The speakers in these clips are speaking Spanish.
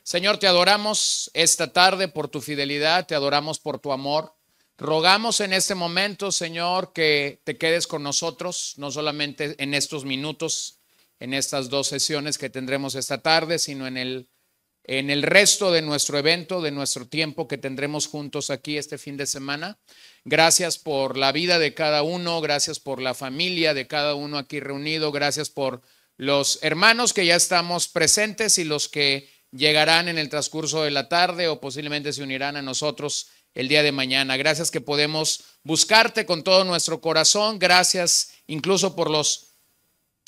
Señor, te adoramos esta tarde por tu fidelidad, te adoramos por tu amor. Rogamos en este momento, Señor, que te quedes con nosotros, no solamente en estos minutos, en estas dos sesiones que tendremos esta tarde, sino en el resto de nuestro evento, de nuestro tiempo que tendremos juntos aquí este fin de semana. Gracias por la vida de cada uno, gracias por la familia de cada uno aquí reunido, gracias por los hermanos que ya estamos presentes y los que llegarán en el transcurso de la tarde o posiblemente se unirán a nosotros el día de mañana. Gracias que podemos buscarte con todo nuestro corazón. Gracias incluso por los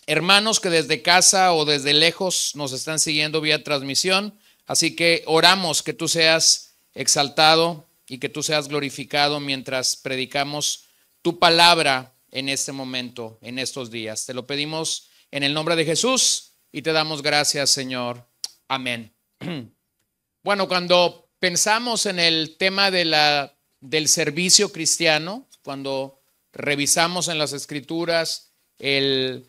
hermanos que desde casa o desde lejos nos están siguiendo vía transmisión. Así que oramos que tú seas exaltado y que tú seas glorificado mientras predicamos tu palabra en este momento, en estos días. Te lo pedimos en el nombre de Jesús y te damos gracias, Señor. Amén. Bueno, cuando pensamos en el tema del servicio cristiano, cuando revisamos en las Escrituras el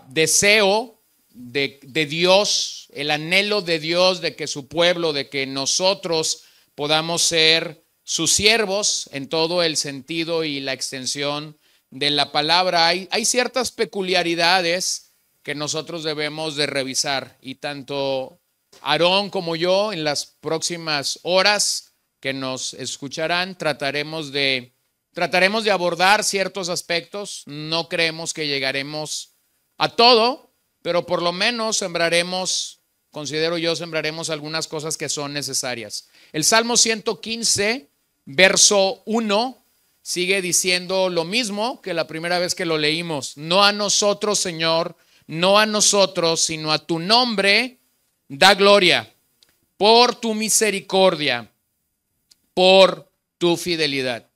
deseo de Dios, el anhelo de Dios de que su pueblo, de que nosotros podamos ser sus siervos en todo el sentido y la extensión de la palabra, hay ciertas peculiaridades que nosotros debemos de revisar, y tanto Aarón como yo en las próximas horas que nos escucharán trataremos de abordar ciertos aspectos. No creemos que llegaremos a todo, pero por lo menos sembraremos, considero yo, sembraremos algunas cosas que son necesarias. El Salmo 115, verso 1, sigue diciendo lo mismo que la primera vez que lo leímos. No a nosotros, Señor, no a nosotros, sino a tu nombre da gloria, por tu misericordia, por tu fidelidad.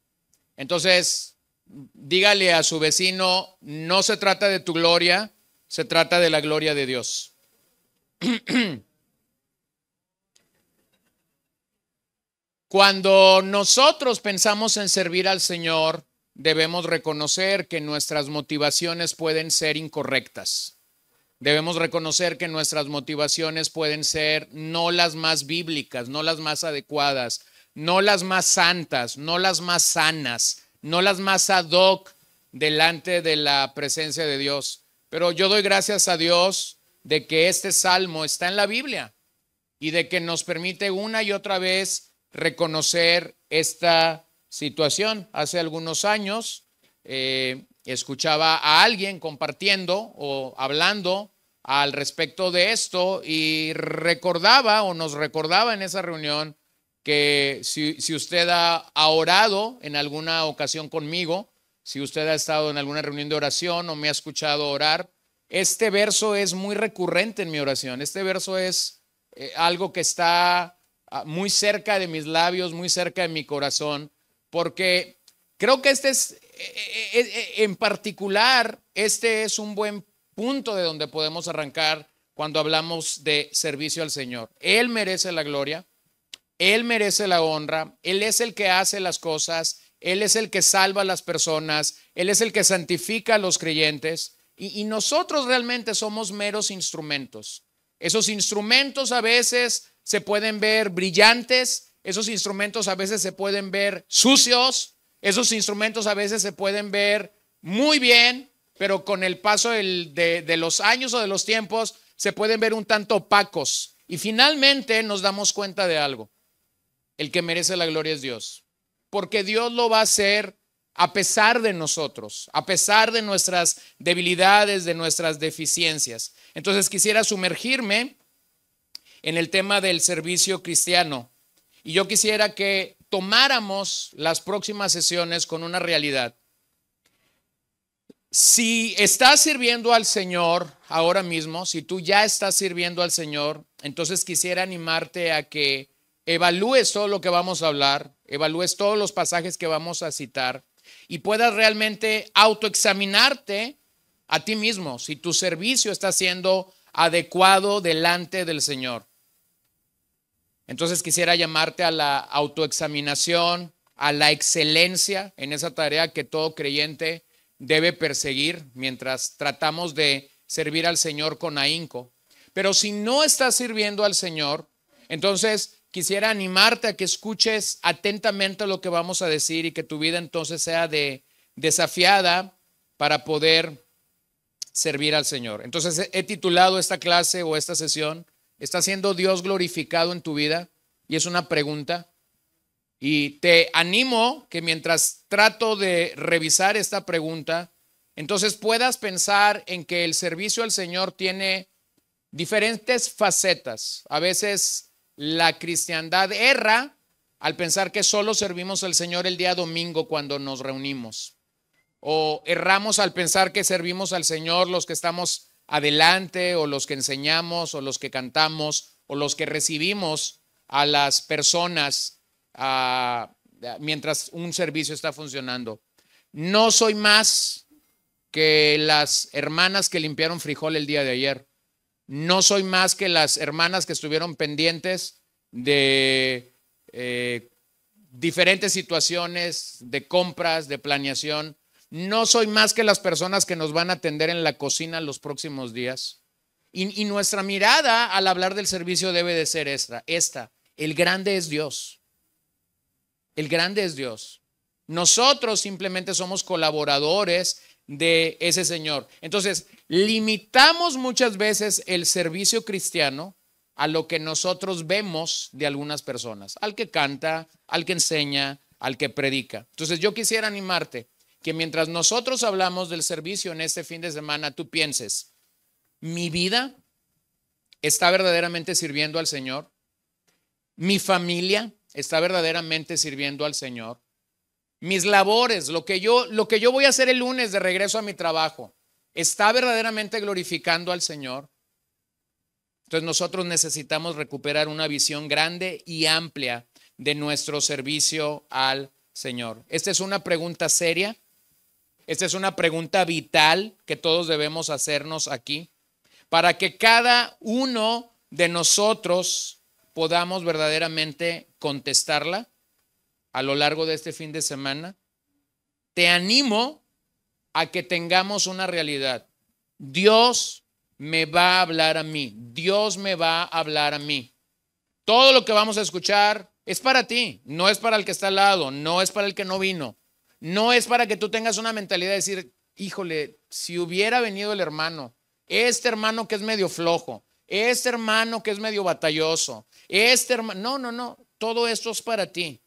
Entonces, dígale a su vecino, no se trata de tu gloria, se trata de la gloria de Dios. Cuando nosotros pensamos en servir al Señor, debemos reconocer que nuestras motivaciones pueden ser incorrectas. Debemos reconocer que nuestras motivaciones pueden ser no las más bíblicas, no las más adecuadas, no las más santas, no las más sanas, no las más ad hoc delante de la presencia de Dios. Pero yo doy gracias a Dios de que este salmo está en la Biblia y de que nos permite una y otra vez reconocer esta situación. Hace algunos años escuchaba a alguien compartiendo o hablando al respecto de esto y recordaba o nos recordaba en esa reunión que si usted ha orado en alguna ocasión conmigo, si usted ha estado en alguna reunión de oración o me ha escuchado orar, este verso es muy recurrente en mi oración. Este verso es algo que está muy cerca de mis labios, muy cerca de mi corazón, porque creo que en particular, este es un buen punto de donde podemos arrancar cuando hablamos de servicio al Señor. Él merece la gloria, Él merece la honra, Él es el que hace las cosas, Él es el que salva a las personas, Él es el que santifica a los creyentes, y nosotros realmente somos meros instrumentos. Esos instrumentos a veces se pueden ver brillantes, esos instrumentos a veces se pueden ver sucios, esos instrumentos a veces se pueden ver muy bien, pero con el paso de los años o de los tiempos se pueden ver un tanto opacos. Y finalmente nos damos cuenta de algo: el que merece la gloria es Dios, porque Dios lo va a hacer a pesar de nosotros, a pesar de nuestras debilidades, de nuestras deficiencias. Entonces quisiera sumergirme en el tema del servicio cristiano, y yo quisiera que tomáramos las próximas sesiones con una realidad. Si estás sirviendo al Señor ahora mismo, si tú ya estás sirviendo al Señor, entonces quisiera animarte a que evalúes todo lo que vamos a hablar, evalúes todos los pasajes que vamos a citar y puedas realmente autoexaminarte a ti mismo si tu servicio está siendo adecuado delante del Señor. Entonces quisiera llamarte a la autoexaminación, a la excelencia en esa tarea que todo creyente debe perseguir mientras tratamos de servir al Señor con ahínco. Pero si no estás sirviendo al Señor, Entonces, quisiera animarte a que escuches atentamente lo que vamos a decir y que tu vida entonces sea desafiada para poder servir al Señor. Entonces, he titulado esta clase o esta sesión, ¿está siendo Dios glorificado en tu vida? Y es una pregunta. Y te animo que mientras trato de revisar esta pregunta, entonces puedas pensar en que el servicio al Señor tiene diferentes facetas. A veces la cristiandad erra al pensar que solo servimos al Señor el día domingo cuando nos reunimos. O erramos al pensar que servimos al Señor los que estamos adelante, o los que enseñamos, o los que cantamos, o los que recibimos a las personas mientras un servicio está funcionando. No soy más que las hermanas que limpiaron frijol el día de ayer. No soy más que las hermanas que estuvieron pendientes de diferentes situaciones, de compras, de planeación. No soy más que las personas que nos van a atender en la cocina los próximos días. Y nuestra mirada al hablar del servicio debe de ser esta. El grande es Dios. El grande es Dios. Nosotros simplemente somos colaboradores de ese Señor. Entonces, limitamos muchas veces el servicio cristiano a lo que nosotros vemos de algunas personas, al que canta, al que enseña, al que predica. Entonces, yo quisiera animarte que mientras nosotros hablamos del servicio en este fin de semana, tú pienses, ¿mi vida está verdaderamente sirviendo al Señor? ¿Mi familia está verdaderamente sirviendo al Señor? Mis labores, lo que yo voy a hacer el lunes de regreso a mi trabajo, ¿está verdaderamente glorificando al Señor? Entonces nosotros necesitamos recuperar una visión grande y amplia de nuestro servicio al Señor. Esta es una pregunta seria, esta es una pregunta vital que todos debemos hacernos aquí para que cada uno de nosotros podamos verdaderamente contestarla a lo largo de este fin de semana. Te animo a que tengamos una realidad. Dios me va a hablar a mí. Dios me va a hablar a mí. Todo lo que vamos a escuchar es para ti, no es para el que está al lado, no es para el que no vino, no es para que tú tengas una mentalidad de decir, híjole, si hubiera venido el hermano, este hermano que es medio flojo, este hermano que es medio batalloso, este hermano, no, todo esto es para ti.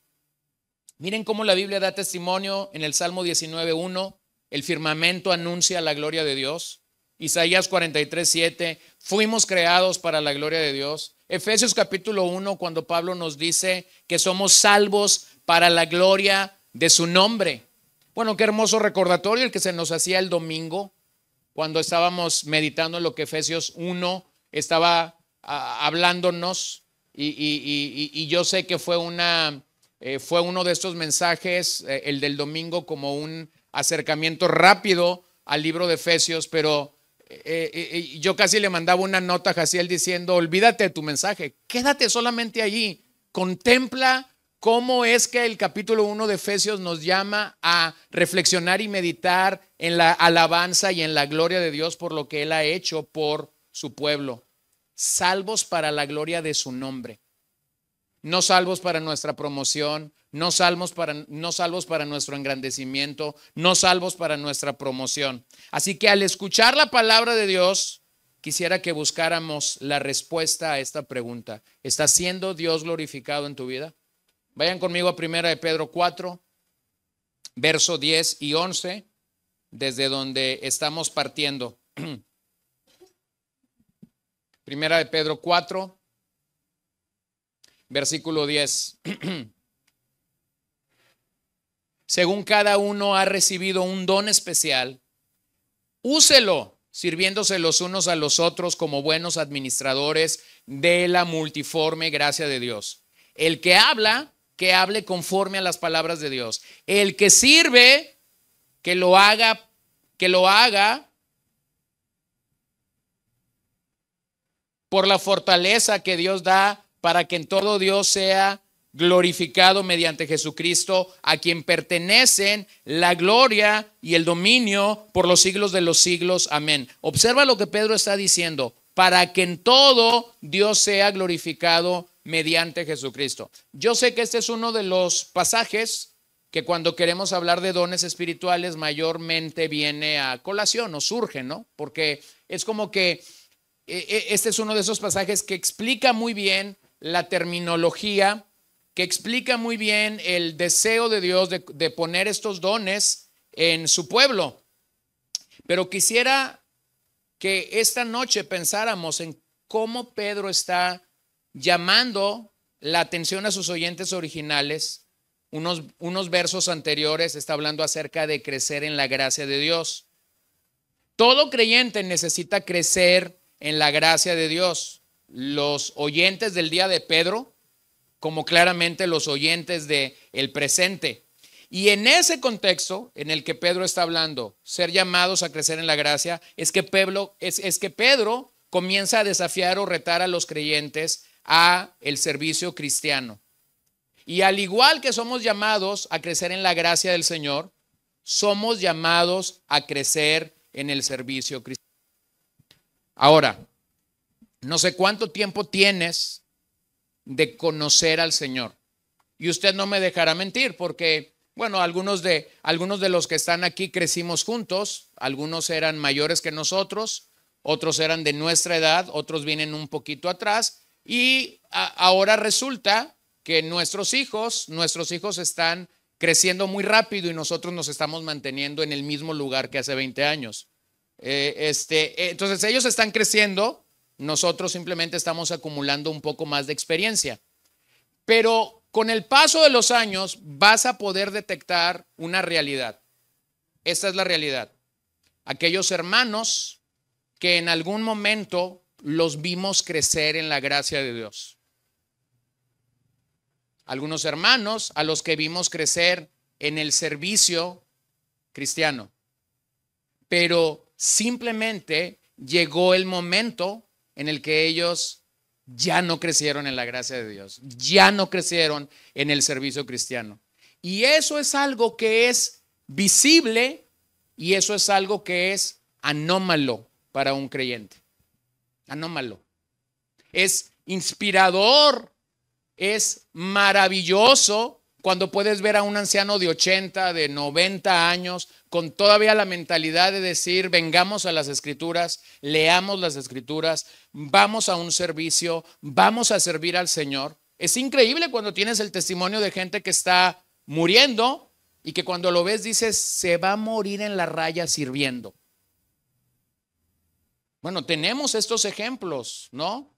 Miren cómo la Biblia da testimonio en el Salmo 19:1, el firmamento anuncia la gloria de Dios. Isaías 43:7, fuimos creados para la gloria de Dios. Efesios capítulo 1, cuando Pablo nos dice que somos salvos para la gloria de su nombre. Bueno, qué hermoso recordatorio el que se nos hacía el domingo, cuando estábamos meditando en lo que Efesios 1 estaba hablándonos, y yo sé que fue uno de estos mensajes, el del domingo, como un acercamiento rápido al libro de Efesios, pero yo casi le mandaba una nota a Jaciel diciendo, olvídate de tu mensaje, quédate solamente allí, contempla cómo es que el capítulo 1 de Efesios nos llama a reflexionar y meditar en la alabanza y en la gloria de Dios por lo que Él ha hecho por su pueblo, salvos para la gloria de su nombre. No salvos para nuestra promoción, no salvos para nuestro engrandecimiento, no salvos para nuestra promoción. Así que al escuchar la palabra de Dios, quisiera que buscáramos la respuesta a esta pregunta. ¿Está siendo Dios glorificado en tu vida? Vayan conmigo a 1 de Pedro 4, verso 10 y 11, desde donde estamos partiendo. 1 de Pedro 4, versículo 10. Según cada uno ha recibido un don especial, úselo, sirviéndose los unos a los otros como buenos administradores de la multiforme gracia de Dios. El que habla, que hable conforme a las palabras de Dios. El que sirve, que lo haga por la fortaleza que Dios da, para que en todo Dios sea glorificado mediante Jesucristo, a quien pertenecen la gloria y el dominio por los siglos de los siglos. Amén. Observa lo que Pedro está diciendo, para que en todo Dios sea glorificado mediante Jesucristo. Yo sé que este es uno de los pasajes que cuando queremos hablar de dones espirituales mayormente viene a colación o surge, ¿no? Porque es como que este es uno de esos pasajes que explica muy bien la terminología, que explica muy bien el deseo de Dios de poner estos dones en su pueblo. Pero quisiera que esta noche pensáramos en cómo Pedro está llamando la atención a sus oyentes originales. Unos versos anteriores está hablando acerca de crecer en la gracia de Dios. Todo creyente necesita crecer en la gracia de Dios. Los oyentes del día de Pedro, como claramente los oyentes del presente. Y en ese contexto en el que Pedro está hablando, ser llamados a crecer en la gracia, es que Pedro comienza a desafiar o retar a los creyentes a el servicio cristiano. Y al igual que somos llamados a crecer en la gracia del Señor, somos llamados a crecer en el servicio cristiano. Ahora, no sé cuánto tiempo tienes de conocer al Señor. Y usted no me dejará mentir porque, bueno, algunos de los que están aquí crecimos juntos, algunos eran mayores que nosotros, otros eran de nuestra edad, otros vienen un poquito atrás y ahora resulta que nuestros hijos están creciendo muy rápido y nosotros nos estamos manteniendo en el mismo lugar que hace 20 años. Entonces ellos están creciendo, nosotros simplemente estamos acumulando un poco más de experiencia. Pero con el paso de los años vas a poder detectar una realidad. Esta es la realidad. Aquellos hermanos que en algún momento los vimos crecer en la gracia de Dios. Algunos hermanos a los que vimos crecer en el servicio cristiano. Pero simplemente llegó el momento en el que ellos ya no crecieron en la gracia de Dios, ya no crecieron en el servicio cristiano. Y eso es algo que es visible y eso es algo que es anómalo para un creyente. Anómalo. Es inspirador, es maravilloso cuando puedes ver a un anciano de 80, de 90 años, con todavía la mentalidad de decir, vengamos a las Escrituras, leamos las Escrituras, vamos a un servicio, vamos a servir al Señor. Es increíble cuando tienes el testimonio de gente que está muriendo y que cuando lo ves dices, se va a morir en la raya sirviendo. Bueno, tenemos estos ejemplos, ¿no?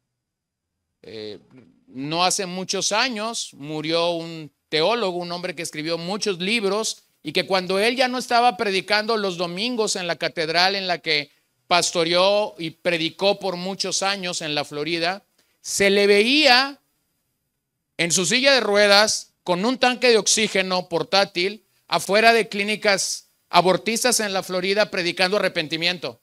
No hace muchos años murió un teólogo, un hombre que escribió muchos libros y que cuando él ya no estaba predicando los domingos en la catedral en la que pastoreó y predicó por muchos años en la Florida, se le veía en su silla de ruedas con un tanque de oxígeno portátil afuera de clínicas abortistas en la Florida predicando arrepentimiento.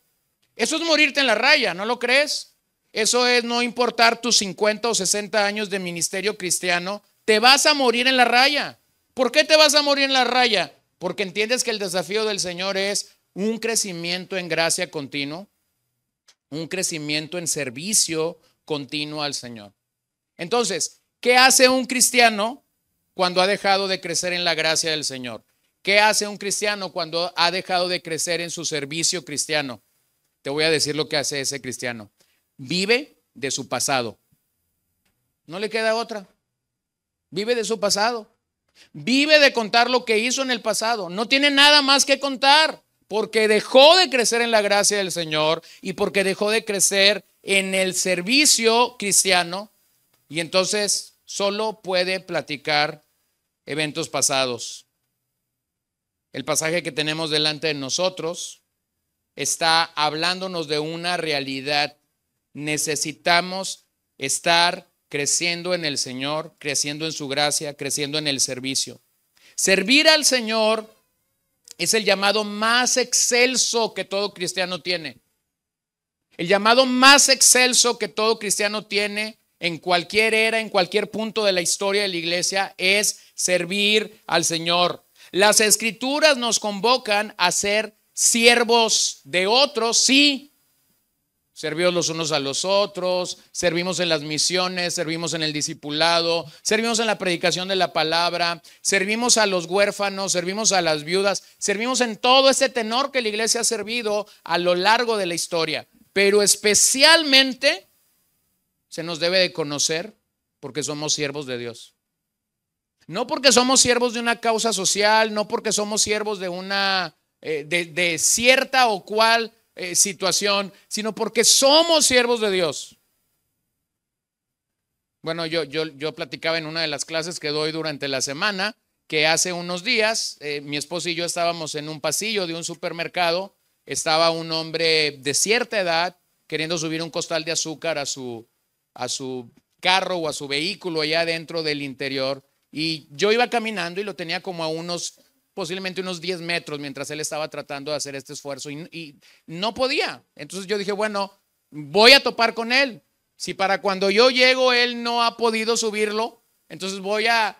Eso es morirte en la raya, ¿no lo crees? Eso es no importar tus 50 o 60 años de ministerio cristiano, te vas a morir en la raya. ¿Por qué te vas a morir en la raya? Porque entiendes que el desafío del Señor es un crecimiento en gracia continuo, un crecimiento en servicio continuo al Señor. Entonces, ¿qué hace un cristiano cuando ha dejado de crecer en la gracia del Señor? ¿Qué hace un cristiano cuando ha dejado de crecer en su servicio cristiano? Te voy a decir lo que hace ese cristiano. Vive de su pasado. No le queda otra. Vive de su pasado. Vive de contar lo que hizo en el pasado. No tiene nada más que contar porque dejó de crecer en la gracia del Señor y porque dejó de crecer en el servicio cristiano y entonces solo puede platicar eventos pasados. El pasaje que tenemos delante de nosotros está hablándonos de una realidad. Necesitamos estar creciendo en el Señor, creciendo en su gracia, creciendo en el servicio. Servir al Señor es el llamado más excelso que todo cristiano tiene. El llamado más excelso que todo cristiano tiene en cualquier era, en cualquier punto de la historia de la iglesia, es servir al Señor. Las Escrituras nos convocan a ser siervos de otros, sí, Servimos los unos a los otros, servimos en las misiones, servimos en el discipulado, servimos en la predicación de la palabra, servimos a los huérfanos, servimos a las viudas, servimos en todo este tenor que la iglesia ha servido a lo largo de la historia. Pero especialmente se nos debe de conocer porque somos siervos de Dios. No porque somos siervos de una causa social, no porque somos siervos de una de cierta o cual situación, sino porque somos siervos de Dios. Bueno, yo platicaba en una de las clases que doy durante la semana que hace unos días mi esposo y yo estábamos en un pasillo de un supermercado. Estaba un hombre de cierta edad queriendo subir un costal de azúcar a su carro o a su vehículo allá dentro del interior, y yo iba caminando y lo tenía como a posiblemente unos 10 metros mientras él estaba tratando de hacer este esfuerzo y no podía. Entonces yo dije, bueno, voy a topar con él. Si para cuando yo llego él no ha podido subirlo, entonces voy a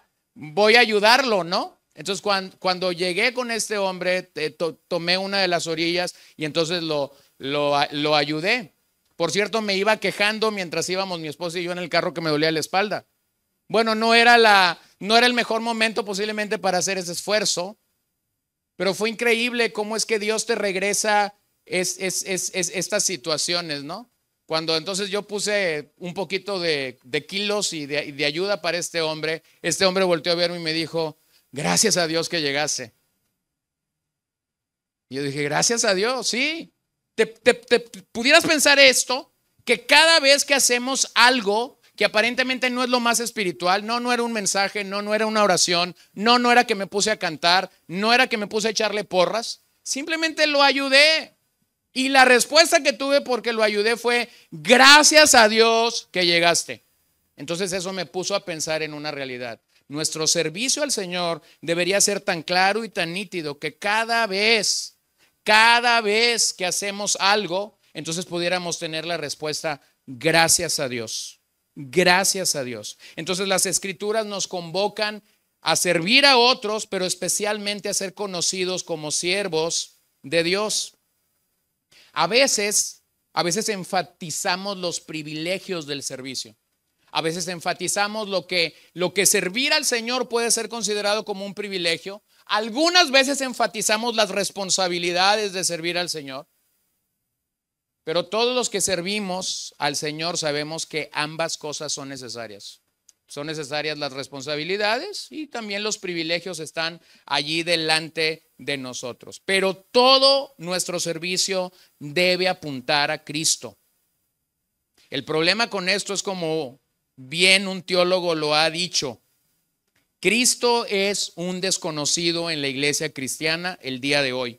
ayudarlo, ¿no? Entonces cuando llegué con este hombre, tomé una de las orillas y entonces lo ayudé. Por cierto, me iba quejando mientras íbamos mi esposa y yo en el carro que me dolía la espalda. Bueno, no era el mejor momento posiblemente para hacer ese esfuerzo, pero fue increíble cómo es que Dios te regresa estas situaciones, ¿no? Cuando entonces yo puse un poquito de kilos y de ayuda para este hombre volteó a verme y me dijo, gracias a Dios que llegaste. Y yo dije, gracias a Dios, sí. ¿Te pudieras pensar esto? Que cada vez que hacemos algo que aparentemente no es lo más espiritual, no era un mensaje, no era una oración, no era que me puse a cantar, no era que me puse a echarle porras, simplemente lo ayudé. Y la respuesta que tuve porque lo ayudé fue, gracias a Dios que llegaste. Entonces eso me puso a pensar en una realidad. Nuestro servicio al Señor debería ser tan claro y tan nítido que cada vez que hacemos algo, entonces pudiéramos tener la respuesta, gracias a Dios. Gracias a Dios. Entonces las escrituras nos convocan a servir a otros, pero especialmente a ser conocidos como siervos de Dios. A veces enfatizamos los privilegios del servicio. A veces enfatizamos lo que servir al Señor puede ser considerado como un privilegio. Algunas veces enfatizamos las responsabilidades de servir al Señor. Pero todos los que servimos al Señor sabemos que ambas cosas son necesarias. Son necesarias las responsabilidades y también los privilegios están allí delante de nosotros. Pero todo nuestro servicio debe apuntar a Cristo. El problema con esto es como bien un teólogo lo ha dicho. Cristo es un desconocido en la iglesia cristiana el día de hoy.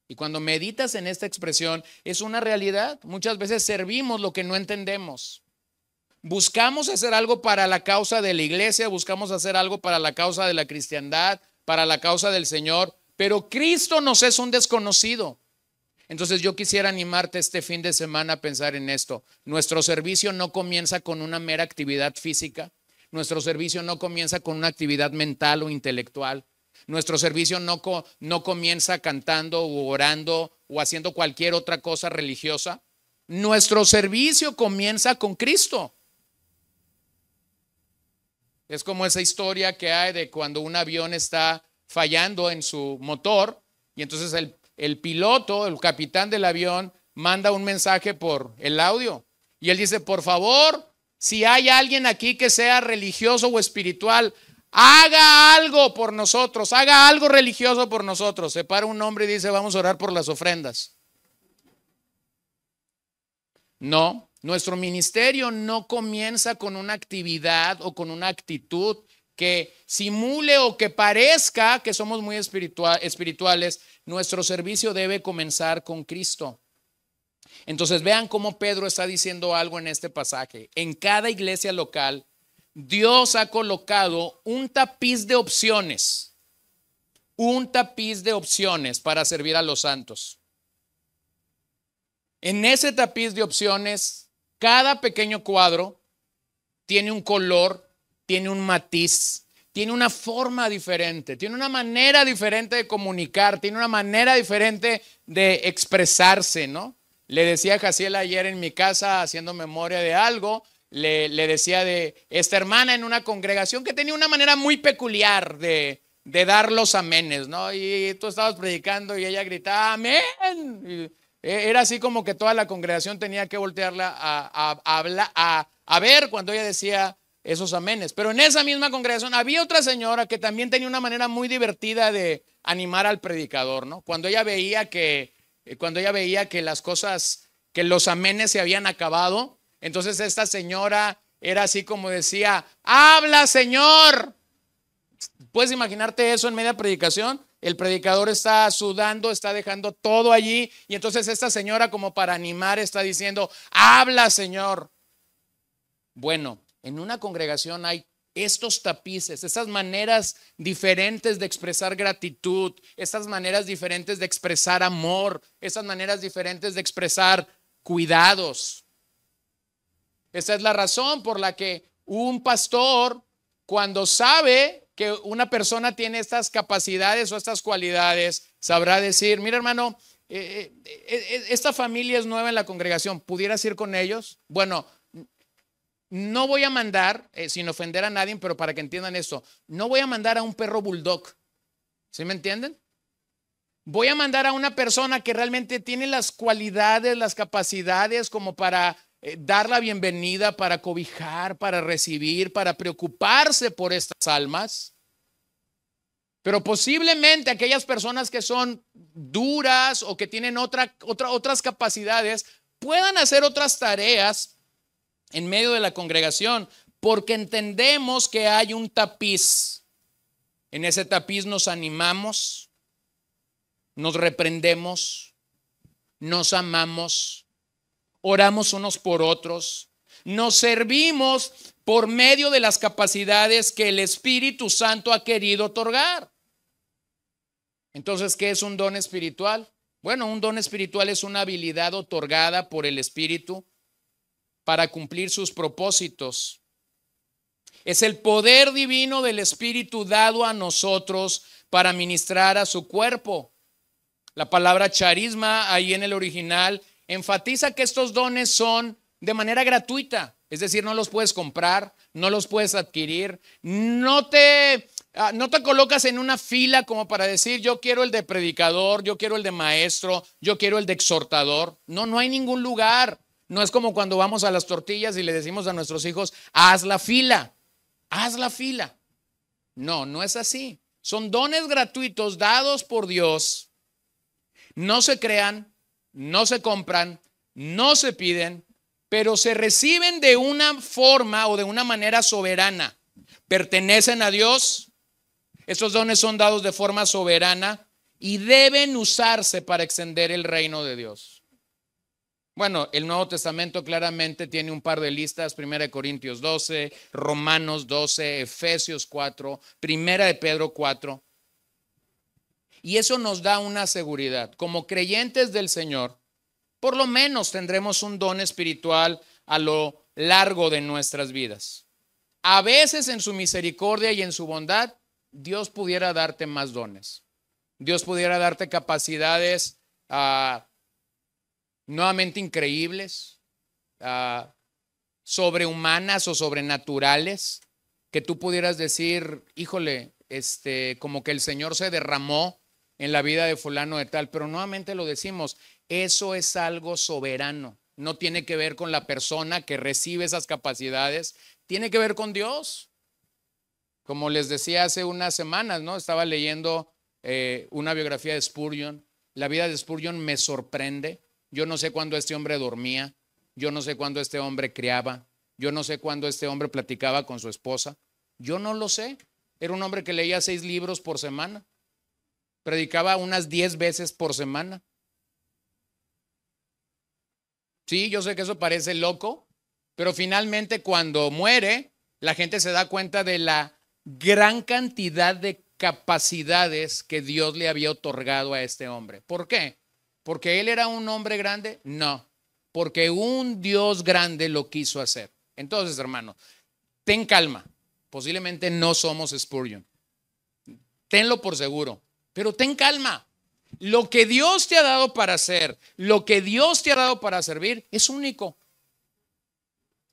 Y cuando meditas en esta expresión, es una realidad. Muchas veces servimos lo que no entendemos. Buscamos hacer algo para la causa de la iglesia, buscamos hacer algo para la causa de la cristiandad, para la causa del Señor, pero Cristo nos es un desconocido. Entonces yo quisiera animarte este fin de semana a pensar en esto. Nuestro servicio no comienza con una mera actividad física. Nuestro servicio no comienza con una actividad mental o intelectual. Nuestro servicio no comienza cantando o orando o haciendo cualquier otra cosa religiosa. Nuestro servicio comienza con Cristo. Es como esa historia que hay de cuando un avión está fallando en su motor y entonces el piloto, el capitán del avión, manda un mensaje por el audio y él dice, por favor, si hay alguien aquí que sea religioso o espiritual, haga algo por nosotros, haga algo religioso por nosotros. Se para un hombre y dice, vamos a orar por las ofrendas. No, nuestro ministerio no comienza con una actividad o con una actitud que simule o que parezca que somos muy espirituales. Nuestro servicio debe comenzar con Cristo. Entonces vean cómo Pedro está diciendo algo en este pasaje. En cada iglesia local, Dios ha colocado un tapiz de opciones para servir a los santos. En ese tapiz de opciones, cada pequeño cuadro tiene un color, tiene un matiz, tiene una forma diferente, tiene una manera diferente de comunicar, tiene una manera diferente de expresarse, ¿no? Le decía a Jaciel ayer en mi casa, haciendo memoria de algo, le decía de esta hermana en una congregación que tenía una manera muy peculiar de dar los amenes, ¿no? Y tú estabas predicando y ella gritaba, amén. Y era así como que toda la congregación tenía que voltearla a ver cuando ella decía esos amenes. Pero en esa misma congregación había otra señora que también tenía una manera muy divertida de animar al predicador, ¿no? Cuando ella veía que las cosas, que los amenes se habían acabado, entonces esta señora era así como decía, habla, Señor. ¿Puedes imaginarte eso en media predicación? El predicador está sudando, está dejando todo allí, y entonces esta señora, como para animar, está diciendo, habla, Señor. Bueno, en una congregación hay estos tapices, esas maneras diferentes de expresar gratitud, esas maneras diferentes de expresar amor, esas maneras diferentes de expresar cuidados. Esa es la razón por la que un pastor, cuando sabe que una persona tiene estas capacidades o estas cualidades, sabrá decir, mira hermano, esta familia es nueva en la congregación, ¿pudieras ir con ellos? Bueno, no voy a mandar, sin ofender a nadie, pero para que entiendan esto, no voy a mandar a un perro bulldog, ¿sí me entienden? Voy a mandar a una persona que realmente tiene las cualidades, las capacidades como para dar la bienvenida, para cobijar, para recibir, para preocuparse por estas almas. Pero posiblemente aquellas personas que son duras o que tienen otras capacidades puedan hacer otras tareas en medio de la congregación, porque entendemos que hay un tapiz. En ese tapiz nos animamos, nos reprendemos, nos amamos, oramos unos por otros, nos servimos por medio de las capacidades que el Espíritu Santo ha querido otorgar. Entonces, ¿qué es un don espiritual? Bueno, un don espiritual es una habilidad otorgada por el Espíritu para cumplir sus propósitos. Es el poder divino del Espíritu dado a nosotros para ministrar a su cuerpo. La palabra charisma ahí en el original enfatiza que estos dones son de manera gratuita, es decir, no los puedes comprar, no los puedes adquirir, no te colocas en una fila como para decir yo quiero el de predicador, yo quiero el de maestro, yo quiero el de exhortador. No hay ningún lugar. No es como cuando vamos a las tortillas y le decimos a nuestros hijos, haz la fila, haz la fila. No es así. Son dones gratuitos dados por Dios. No se crean, no se compran, no se piden, pero se reciben de una forma o de una manera soberana. Pertenecen a Dios. Estos dones son dados de forma soberana y deben usarse para extender el reino de Dios. Bueno, el Nuevo Testamento claramente tiene un par de listas, 1 Corintios 12, Romanos 12, Efesios 4, 1 de Pedro 4. Y eso nos da una seguridad. Como creyentes del Señor, por lo menos tendremos un don espiritual a lo largo de nuestras vidas. A veces en su misericordia y en su bondad, Dios pudiera darte más dones. Dios pudiera darte capacidades nuevamente increíbles, sobrehumanas o sobrenaturales, que tú pudieras decir, híjole, como que el Señor se derramó en la vida de fulano de tal, pero nuevamente lo decimos, eso es algo soberano, no tiene que ver con la persona que recibe esas capacidades, tiene que ver con Dios. Como les decía hace unas semanas, ¿no? Estaba leyendo una biografía de Spurgeon. La vida de Spurgeon me sorprende. Yo no sé cuándo este hombre dormía, yo no sé cuándo este hombre criaba, yo no sé cuándo este hombre platicaba con su esposa, yo no lo sé. Era un hombre que leía 6 libros por semana, predicaba unas 10 veces por semana. Sí, yo sé que eso parece loco, pero finalmente cuando muere, la gente se da cuenta de la gran cantidad de capacidades que Dios le había otorgado a este hombre. ¿Por qué? ¿Porque él era un hombre grande? No, porque un Dios grande lo quiso hacer. Entonces, hermano, ten calma, Posiblemente no somos Spurgeon. Tenlo por seguro, pero ten calma. Lo que Dios te ha dado para hacer, lo que Dios te ha dado para servir, es único.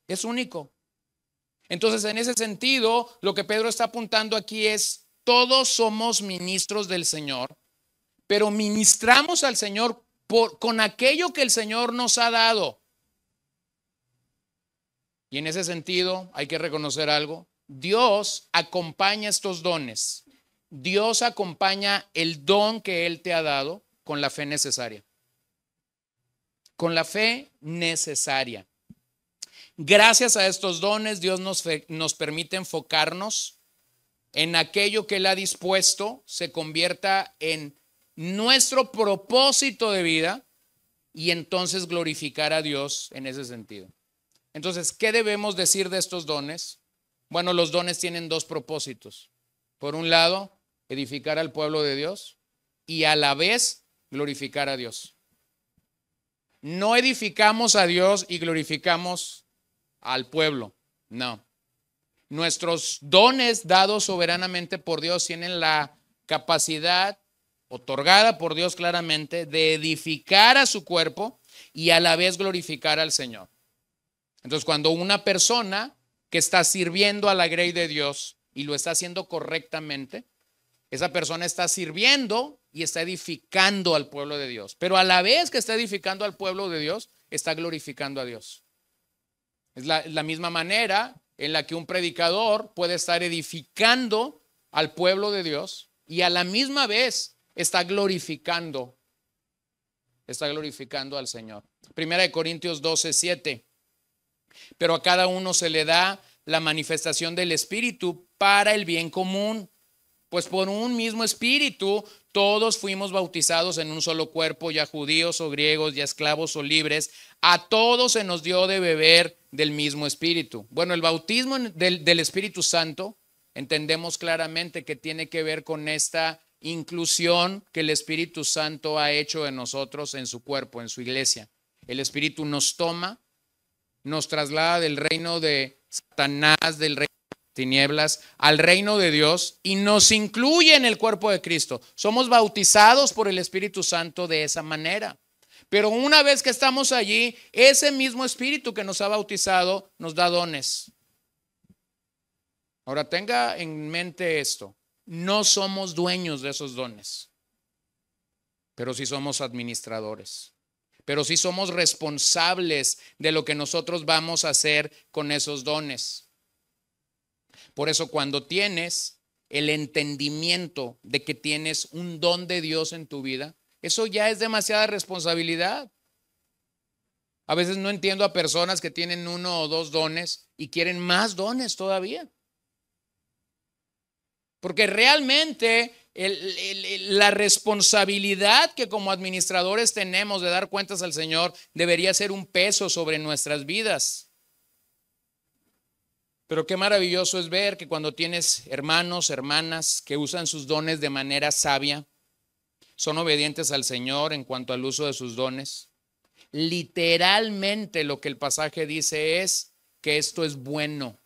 Es único. Entonces, en ese sentido, lo que Pedro está apuntando aquí es, todos somos ministros del Señor, pero ministramos al Señor con aquello que el Señor nos ha dado. Y en ese sentido, hay que reconocer algo. Dios acompaña estos dones. Dios acompaña el don que Él te ha dado con la fe necesaria. Con la fe necesaria. Gracias a estos dones, Dios nos permite enfocarnos en aquello que Él ha dispuesto, se convierta en nuestro propósito de vida y entonces glorificar a Dios en ese sentido. Entonces, ¿qué debemos decir de estos dones? Bueno, los dones tienen dos propósitos. Por un lado, edificar al pueblo de Dios y a la vez glorificar a Dios. No edificamos a Dios y glorificamos al pueblo, no. Nuestros dones dados soberanamente por Dios tienen la capacidad otorgada por Dios claramente de edificar a su cuerpo y a la vez glorificar al Señor. Entonces, cuando una persona que está sirviendo a la grey de Dios y lo está haciendo correctamente, esa persona está sirviendo y está edificando al pueblo de Dios. Pero a la vez que está edificando al pueblo de Dios, está glorificando a Dios. Es la misma manera en la que un predicador puede estar edificando al pueblo de Dios y a la misma vez está glorificando al Señor. Primera de Corintios 12:7. Pero a cada uno se le da la manifestación del Espíritu para el bien común. Pues por un mismo Espíritu todos fuimos bautizados en un solo cuerpo, ya judíos o griegos, ya esclavos o libres. A todos se nos dio de beber del mismo Espíritu. Bueno, el bautismo del Espíritu Santo entendemos claramente que tiene que ver con esta inclusión que el Espíritu Santo ha hecho en nosotros, en su cuerpo, en su iglesia. El Espíritu nos toma, nos traslada del reino de Satanás, del reino de tinieblas, al reino de Dios y nos incluye en el cuerpo de Cristo. Somos bautizados por el Espíritu Santo de esa manera. Pero una vez que estamos allí, ese mismo Espíritu que nos ha bautizado nos da dones. Ahora tenga en mente esto. No somos dueños de esos dones, pero sí somos administradores. Pero sí somos responsables de lo que nosotros vamos a hacer con esos dones. Por eso cuando tienes el entendimiento de que tienes un don de Dios en tu vida, eso ya es demasiada responsabilidad. A veces no entiendo a personas que tienen uno o dos dones y quieren más dones todavía. Porque realmente la responsabilidad que como administradores tenemos de dar cuentas al Señor debería ser un peso sobre nuestras vidas. Pero qué maravilloso es ver que cuando tienes hermanos, hermanas que usan sus dones de manera sabia, son obedientes al Señor en cuanto al uso de sus dones. Literalmente lo que el pasaje dice es que esto es bueno.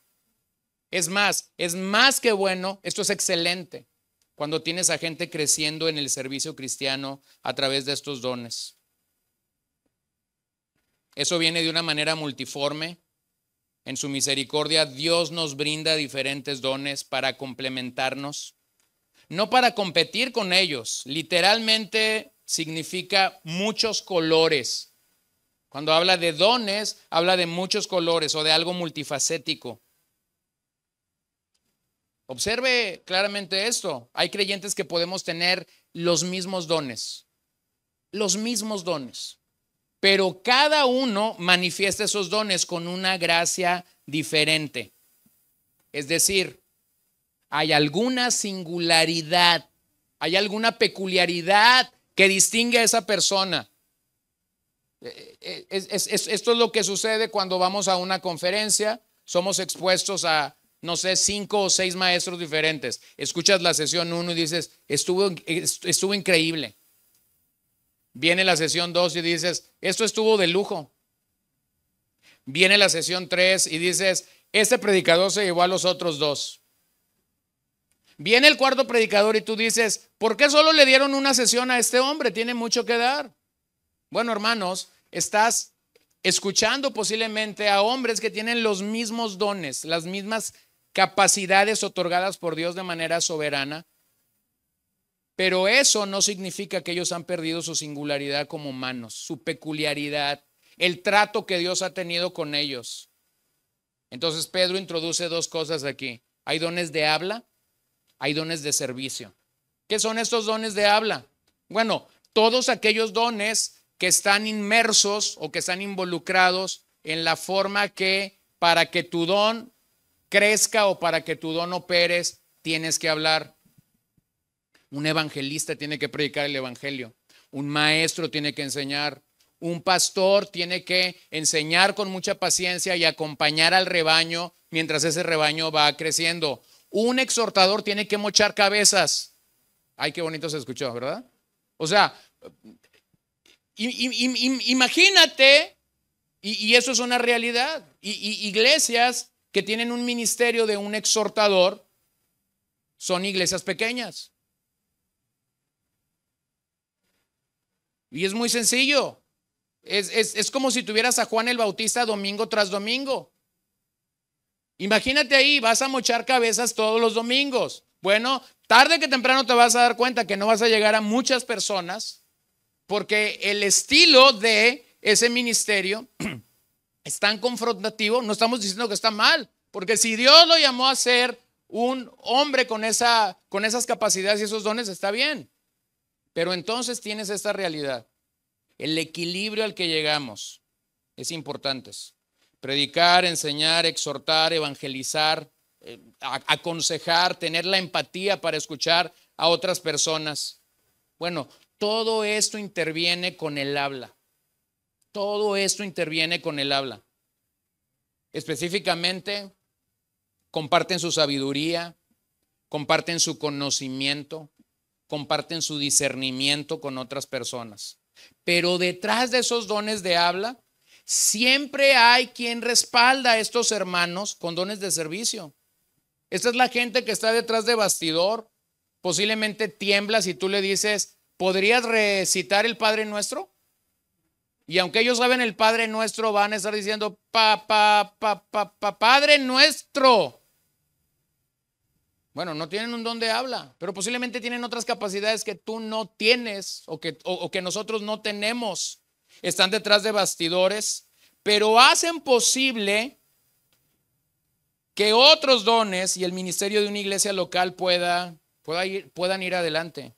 Es más que bueno, esto es excelente. Cuando tienes a gente creciendo en el servicio cristiano a través de estos dones. Eso viene de una manera multiforme. En su misericordia, Dios nos brinda diferentes dones para complementarnos, no para competir con ellos. Literalmente significa muchos colores. Cuando habla de dones, habla de muchos colores o de algo multifacético. Observe claramente esto. Hay creyentes que podemos tener los mismos dones, pero cada uno manifiesta esos dones con una gracia diferente. Es decir, hay alguna singularidad, hay alguna peculiaridad que distingue a esa persona. Esto es lo que sucede cuando vamos a una conferencia, somos expuestos a no sé, 5 o 6 maestros diferentes. Escuchas la sesión 1 y dices, estuvo increíble. Viene la sesión 2 y dices, esto estuvo de lujo. Viene la sesión 3 y dices, este predicador se llevó a los otros 2. Viene el cuarto predicador y tú dices, ¿por qué solo le dieron una sesión a este hombre? Tiene mucho que dar. Bueno, hermanos, estás escuchando posiblemente a hombres que tienen los mismos dones, las mismas capacidades otorgadas por Dios de manera soberana, pero eso no significa que ellos han perdido su singularidad como humanos, su peculiaridad, el trato que Dios ha tenido con ellos. Entonces Pedro introduce dos cosas aquí. Hay dones de habla, hay dones de servicio. ¿Qué son estos dones de habla? Bueno, todos aquellos dones que están inmersos o que están involucrados en la forma que para que tu don crezca o para que tu don operes, tienes que hablar. Un evangelista tiene que predicar el evangelio. Un maestro tiene que enseñar. Un pastor tiene que enseñar con mucha paciencia y acompañar al rebaño mientras ese rebaño va creciendo. Un exhortador tiene que mochar cabezas. Ay, qué bonito se escuchó, ¿verdad? O sea, imagínate, y eso es una realidad. Iglesias que tienen un ministerio de un exhortador son iglesias pequeñas. Y es muy sencillo. Es como si tuvieras a Juan el Bautista domingo tras domingo. Imagínate ahí, vas a mochar cabezas todos los domingos. Bueno, tarde que temprano te vas a dar cuenta que no vas a llegar a muchas personas porque el estilo de ese ministerio es tan confrontativo. No estamos diciendo que está mal, porque si Dios lo llamó a ser un hombre con esas capacidades y esos dones, está bien. Pero entonces tienes esta realidad. El equilibrio al que llegamos es importante. Predicar, enseñar, exhortar, evangelizar, aconsejar, tener la empatía para escuchar a otras personas. Bueno, todo esto interviene con el habla. Todo esto interviene con el habla. Específicamente, comparten su sabiduría, comparten su conocimiento, comparten su discernimiento con otras personas. Pero detrás de esos dones de habla, siempre hay quien respalda a estos hermanos con dones de servicio. Esta es la gente que está detrás de bastidor. Posiblemente tiembla si tú le dices, ¿podrías recitar el Padre Nuestro? Y aunque ellos saben el Padre Nuestro, van a estar diciendo, Padre Nuestro. Bueno, no tienen un don de habla, pero posiblemente tienen otras capacidades que tú no tienes o que nosotros no tenemos. Están detrás de bastidores, pero hacen posible que otros dones y el ministerio de una iglesia local puedan ir adelante.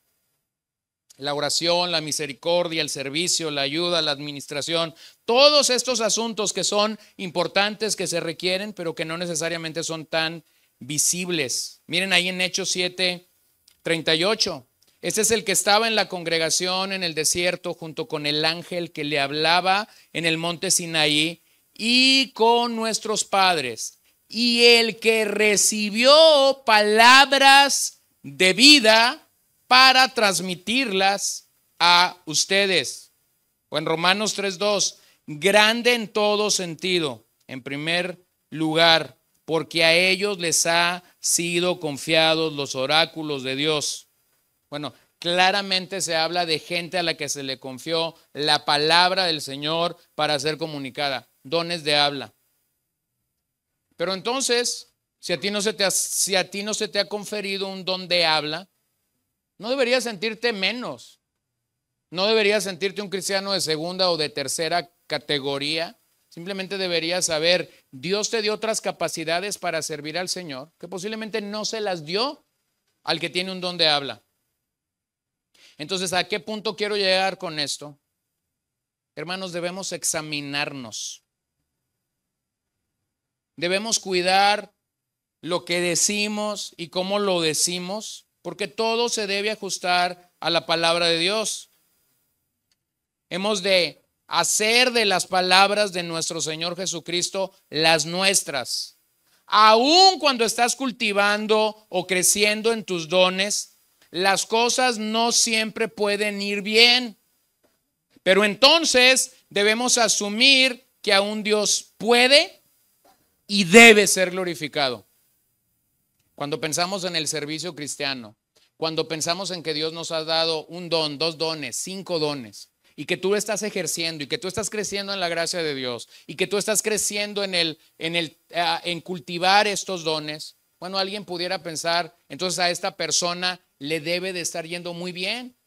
La oración, la misericordia, el servicio, la ayuda, la administración, todos estos asuntos que son importantes, que se requieren, pero que no necesariamente son tan visibles. Miren ahí en Hechos 7:38. Este es el que estaba en la congregación en el desierto junto con el ángel que le hablaba en el monte Sinaí y con nuestros padres. Y el que recibió palabras de vida para transmitirlas a ustedes. O en Romanos 3:2, grande en todo sentido, en primer lugar, porque a ellos les ha sido confiados los oráculos de Dios. Bueno, claramente se habla de gente a la que se le confió la palabra del Señor para ser comunicada, dones de habla. Pero entonces, si a ti no se te ha conferido un don de habla, no deberías sentirte menos. No deberías sentirte un cristiano de segunda o de tercera categoría. Simplemente deberías saber, Dios te dio otras capacidades para servir al Señor, que posiblemente no se las dio al que tiene un don de habla. Entonces, ¿a qué punto quiero llegar con esto? Hermanos, debemos examinarnos. Debemos cuidar lo que decimos y cómo lo decimos, porque todo se debe ajustar a la palabra de Dios. Hemos de hacer de las palabras de nuestro Señor Jesucristo las nuestras. Aun cuando estás cultivando o creciendo en tus dones, las cosas no siempre pueden ir bien. Pero entonces debemos asumir que aún Dios puede y debe ser glorificado. cuando pensamos en el servicio cristiano, cuando pensamos en que Dios nos ha dado un don, 2 dones, 5 dones, y que tú estás ejerciendo y que tú estás creciendo en la gracia de Dios y que tú estás creciendo en cultivar estos dones, bueno, alguien pudiera pensar, entonces a esta persona le debe de estar yendo muy bien.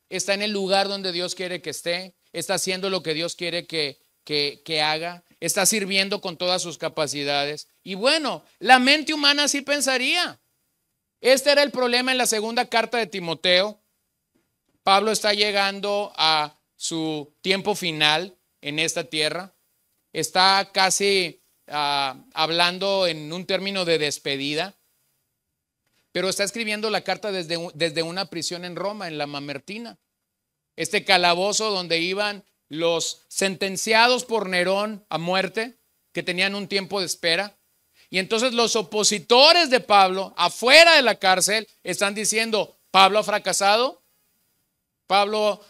Está en el lugar donde Dios quiere que esté, está haciendo lo que Dios quiere que haga, está sirviendo con todas sus capacidades. Y bueno, la mente humana así pensaría. Este era el problema en la segunda carta de Timoteo. Pablo está llegando a su tiempo final en esta tierra. Está casi hablando en un término de despedida, pero está escribiendo la carta desde una prisión en Roma, en la Mamertina. Este calabozo donde iban los sentenciados por Nerón a muerte, que tenían un tiempo de espera. Y entonces los opositores de Pablo, afuera de la cárcel, están diciendo, Pablo ha fracasado. Pablo,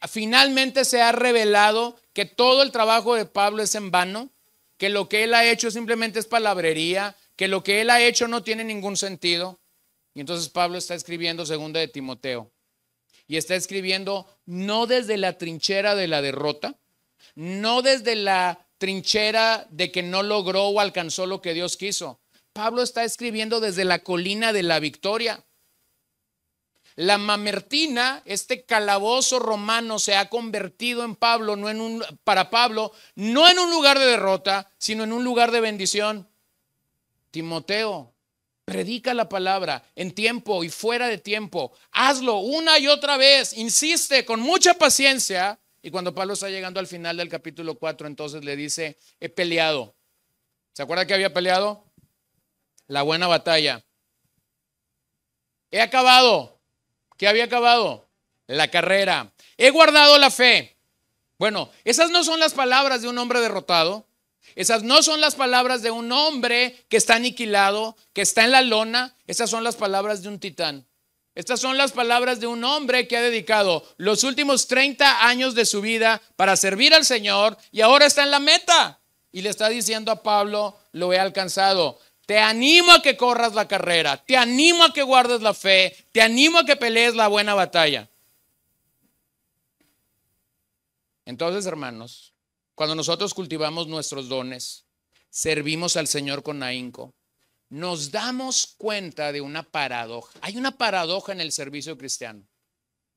finalmente se ha revelado que todo el trabajo de Pablo es en vano, que lo que él ha hecho simplemente es palabrería, que lo que él ha hecho no tiene ningún sentido. Y entonces Pablo está escribiendo segunda de Timoteo. Y está escribiendo no desde la trinchera de la derrota, no desde la trinchera de que no logró o alcanzó lo que Dios quiso. Pablo está escribiendo desde la colina de la victoria. La Mamertina, este calabozo romano, se ha convertido en Pablo, para Pablo, no en un lugar de derrota, sino en un lugar de bendición. Timoteo, predica la palabra en tiempo y fuera de tiempo. Hazlo una y otra vez. Insiste con mucha paciencia. Y cuando Pablo está llegando al final del capítulo 4, entonces le dice, he peleado. ¿Se acuerda que había peleado? La buena batalla. He acabado. ¿Qué había acabado? La carrera. He guardado la fe. Bueno, esas no son las palabras de un hombre derrotado. Esas no son las palabras de un hombre que está aniquilado, que está en la lona. Esas son las palabras de un titán. Estas son las palabras de un hombre que ha dedicado los últimos 30 años de su vida para servir al Señor y ahora está en la meta. Y le está diciendo a Pablo, lo he alcanzado. Te animo a que corras la carrera, te animo a que guardes la fe, te animo a que pelees la buena batalla. Entonces, hermanos, cuando nosotros cultivamos nuestros dones, servimos al Señor con ahínco, nos damos cuenta de una paradoja. Hay una paradoja en el servicio cristiano.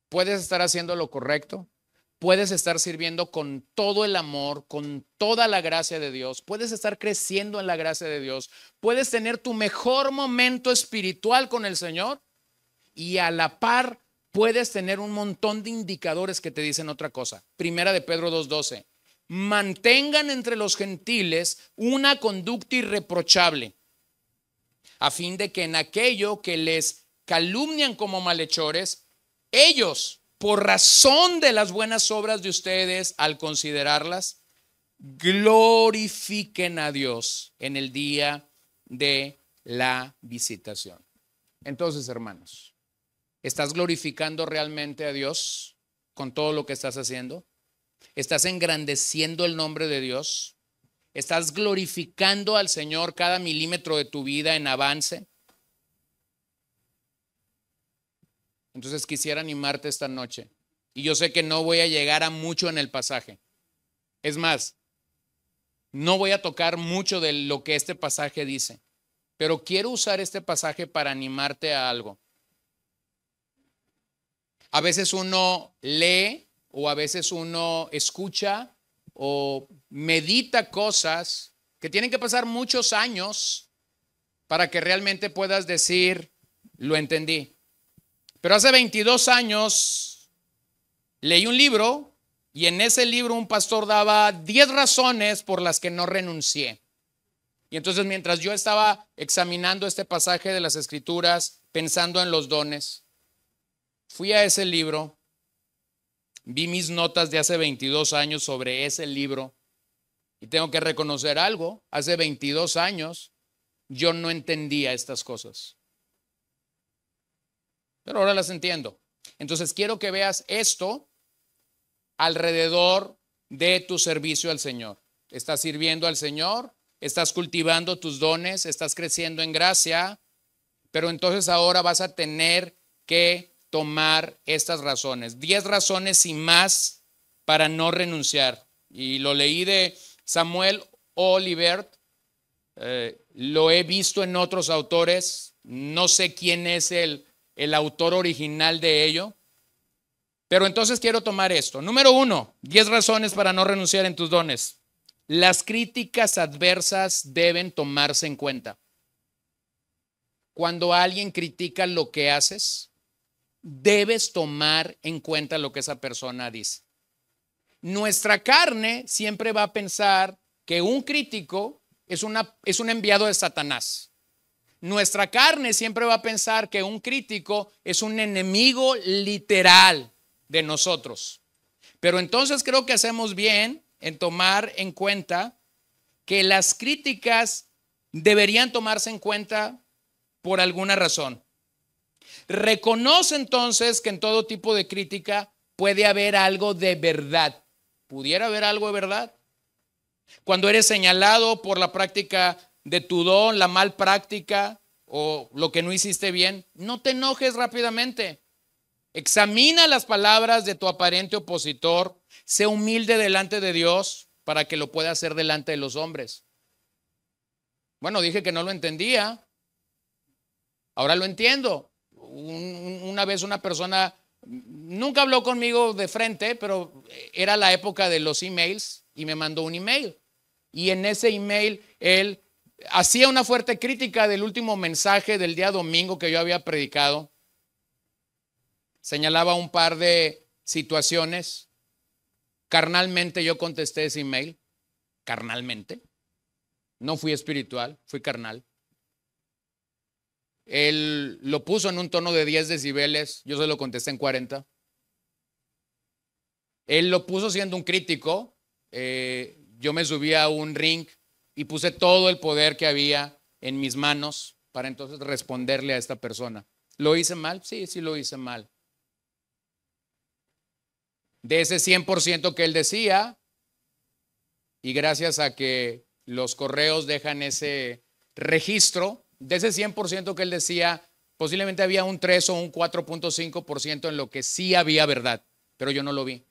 Puedes estar haciendo lo correcto, puedes estar sirviendo con todo el amor, con toda la gracia de Dios, puedes estar creciendo en la gracia de Dios, puedes tener tu mejor momento espiritual con el Señor y a la par puedes tener un montón de indicadores que te dicen otra cosa. Primera de Pedro 2:12. Mantengan entre los gentiles una conducta irreprochable, a fin de que en aquello que les calumnian como malhechores, ellos, por razón de las buenas obras de ustedes, al considerarlas, glorifiquen a Dios en el día de la visitación. Entonces, hermanos, ¿estás glorificando realmente a Dios con todo lo que estás haciendo? ¿Estás engrandeciendo el nombre de Dios? ¿Estás glorificando al Señor cada milímetro de tu vida en avance? Entonces quisiera animarte esta noche. Y yo sé que no voy a llegar a mucho en el pasaje. Es más, no voy a tocar mucho de lo que este pasaje dice. Pero quiero usar este pasaje para animarte a algo. A veces uno lee o a veces uno escucha o medita cosas que tienen que pasar muchos años para que realmente puedas decir, lo entendí. Pero hace 22 años leí un libro y en ese libro un pastor daba 10 razones por las que no renuncié. Y entonces mientras yo estaba examinando este pasaje de las Escrituras, pensando en los dones, fui a ese libro, vi mis notas de hace 22 años sobre ese libro y tengo que reconocer algo, hace 22 años yo no entendía estas cosas. Pero ahora las entiendo. Entonces quiero que veas esto alrededor de tu servicio al Señor. ¿Estás sirviendo al Señor? ¿Estás cultivando tus dones? ¿Estás creciendo en gracia? pero entonces ahora vas a tener que tomar estas razones. 10 razones y más para no renunciar. Y lo leí de Samuel Oliver, lo he visto en otros autores, no sé quién es el autor original de ello, pero entonces quiero tomar esto. Número 1, 10 razones para no renunciar en tus dones. Las críticas adversas deben tomarse en cuenta. Cuando alguien critica lo que haces, debes tomar en cuenta lo que esa persona dice. Nuestra carne siempre va a pensar que un crítico es un enviado de Satanás. Nuestra carne siempre va a pensar que un crítico es un enemigo literal de nosotros. Pero entonces creo que hacemos bien en tomar en cuenta que las críticas deberían tomarse en cuenta por alguna razón. Reconoce entonces que en todo tipo de crítica puede haber algo de verdad. ¿Pudiera haber algo de verdad? Cuando eres señalado por la práctica de tu don, la mal práctica o lo que no hiciste bien, no te enojes rápidamente. Examina las palabras de tu aparente opositor. Sé humilde delante de Dios para que lo pueda hacer delante de los hombres. Bueno, dije que no lo entendía. Ahora lo entiendo. Una vez una persona nunca habló conmigo de frente, pero era la época de los emails y me mandó un email. Y en ese email él hacía una fuerte crítica del último mensaje del día domingo que yo había predicado. Señalaba un par de situaciones. Carnalmente yo contesté ese email. Carnalmente. No fui espiritual, fui carnal. Él lo puso en un tono de 10 decibeles, yo se lo contesté en 40. Él lo puso siendo un crítico. Yo me subí a un ring y puse todo el poder que había en mis manos para entonces responderle a esta persona. ¿Lo hice mal? Sí, sí lo hice mal. De ese 100% que él decía, y gracias a que los correos dejan ese registro, de ese 100% que él decía, posiblemente había un 3 o un 4.5% en lo que sí había verdad, pero yo no lo vi.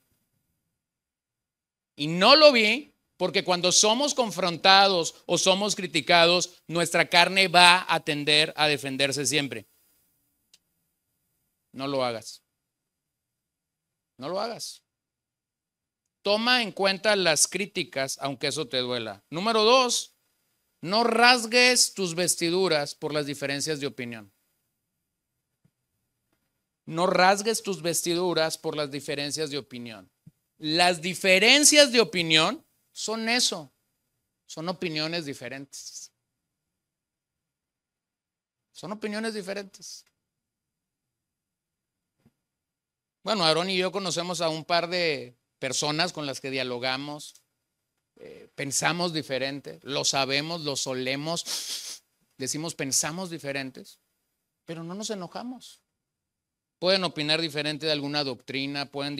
Y no lo vi porque cuando somos confrontados o somos criticados, nuestra carne va a tender a defenderse siempre. No lo hagas. No lo hagas. Toma en cuenta las críticas, aunque eso te duela. Número 2, no rasgues tus vestiduras por las diferencias de opinión. No rasgues tus vestiduras por las diferencias de opinión. Las diferencias de opinión son eso, son opiniones diferentes. Son opiniones diferentes. Bueno, Aarón y yo conocemos a un par de personas con las que dialogamos, pensamos diferente, lo sabemos, lo solemos, decimos pensamos diferentes, pero no nos enojamos. Pueden opinar diferente de alguna doctrina, pueden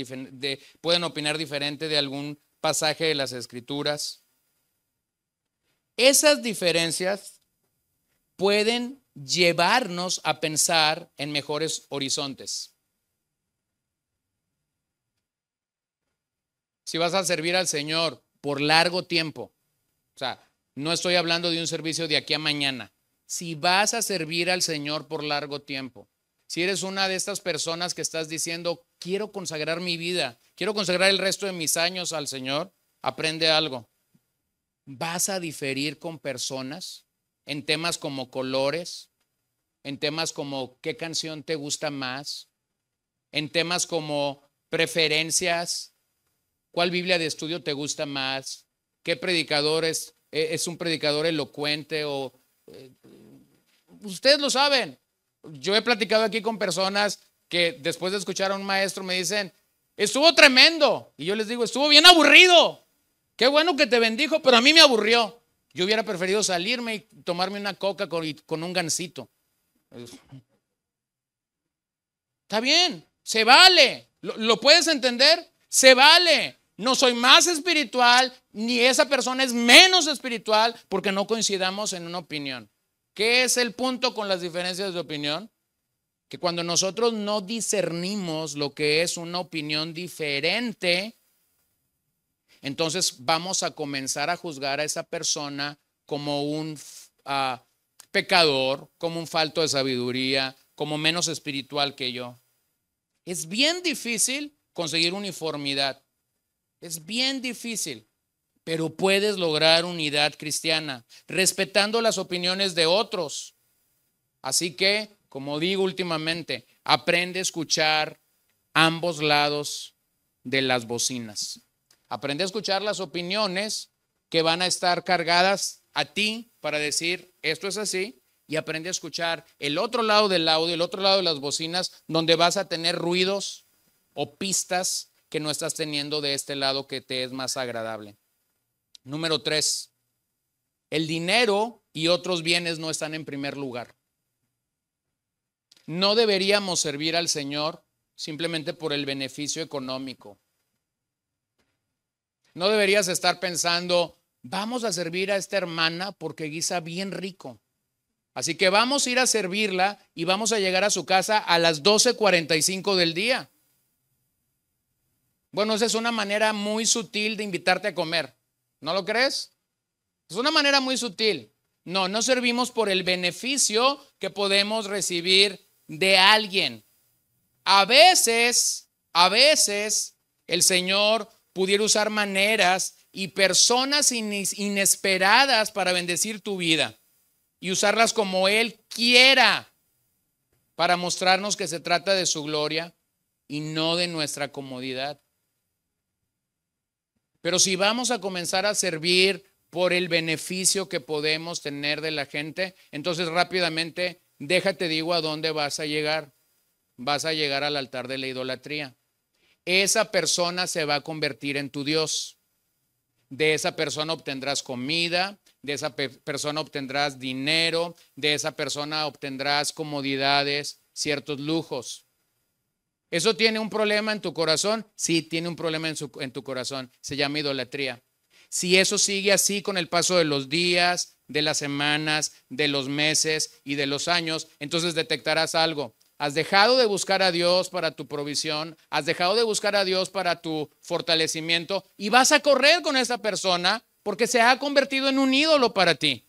opinar diferente de algún pasaje de las Escrituras. Esas diferencias pueden llevarnos a pensar en mejores horizontes. Si vas a servir al Señor por largo tiempo, o sea, no estoy hablando de un servicio de aquí a mañana. Si vas a servir al Señor por largo tiempo, si eres una de estas personas que estás diciendo, quiero consagrar mi vida, quiero consagrar el resto de mis años al Señor, aprende algo. Vas a diferir con personas en temas como colores, en temas como qué canción te gusta más, en temas como preferencias. ¿Cuál Biblia de estudio te gusta más? ¿Qué predicador es un predicador elocuente? Ustedes lo saben. Yo he platicado aquí con personas que después de escuchar a un maestro me dicen, estuvo tremendo. Y yo les digo, estuvo bien aburrido. Qué bueno que te bendijo, pero a mí me aburrió. Yo hubiera preferido salirme y tomarme una coca con un gansito. Está bien, se vale. ¿Lo puedes entender? Se vale. No soy más espiritual, ni esa persona es menos espiritual porque no coincidamos en una opinión. ¿Qué es el punto con las diferencias de opinión? Que cuando nosotros no discernimos lo que es una opinión diferente, entonces vamos a comenzar a juzgar a esa persona como un pecador, como un falto de sabiduría, como menos espiritual que yo. Es bien difícil conseguir uniformidad. Es bien difícil, pero puedes lograr unidad cristiana, respetando las opiniones de otros. Así que, como digo últimamente, aprende a escuchar ambos lados de las bocinas. Aprende a escuchar las opiniones que van a estar cargadas a ti para decir esto es así, y aprende a escuchar el otro lado del audio, el otro lado de las bocinas, donde vas a tener ruidos o pistas que no estás teniendo de este lado que te es más agradable. Número 3, el dinero y otros bienes no están en primer lugar. No deberíamos servir al Señor simplemente por el beneficio económico. No deberías estar pensando, vamos a servir a esta hermana porque guisa bien rico. Así que vamos a ir a servirla y vamos a llegar a su casa a las 12:45 del día. Bueno, esa es una manera muy sutil de invitarte a comer. ¿No lo crees? Es una manera muy sutil. No, no servimos por el beneficio que podemos recibir de alguien. A veces, el Señor pudiera usar maneras y personas inesperadas para bendecir tu vida y usarlas como Él quiera para mostrarnos que se trata de su gloria y no de nuestra comodidad. Pero si vamos a comenzar a servir por el beneficio que podemos tener de la gente, entonces rápidamente, déjate digo a dónde vas a llegar. Vas a llegar al altar de la idolatría. Esa persona se va a convertir en tu Dios. De esa persona obtendrás comida, de esa persona obtendrás dinero, de esa persona obtendrás comodidades, ciertos lujos. ¿Eso tiene un problema en tu corazón? Sí, tiene un problema en tu corazón. Se llama idolatría. Si eso sigue así con el paso de los días, de las semanas, de los meses y de los años, entonces detectarás algo. Has dejado de buscar a Dios para tu provisión, has dejado de buscar a Dios para tu fortalecimiento y vas a correr con esa persona porque se ha convertido en un ídolo para ti.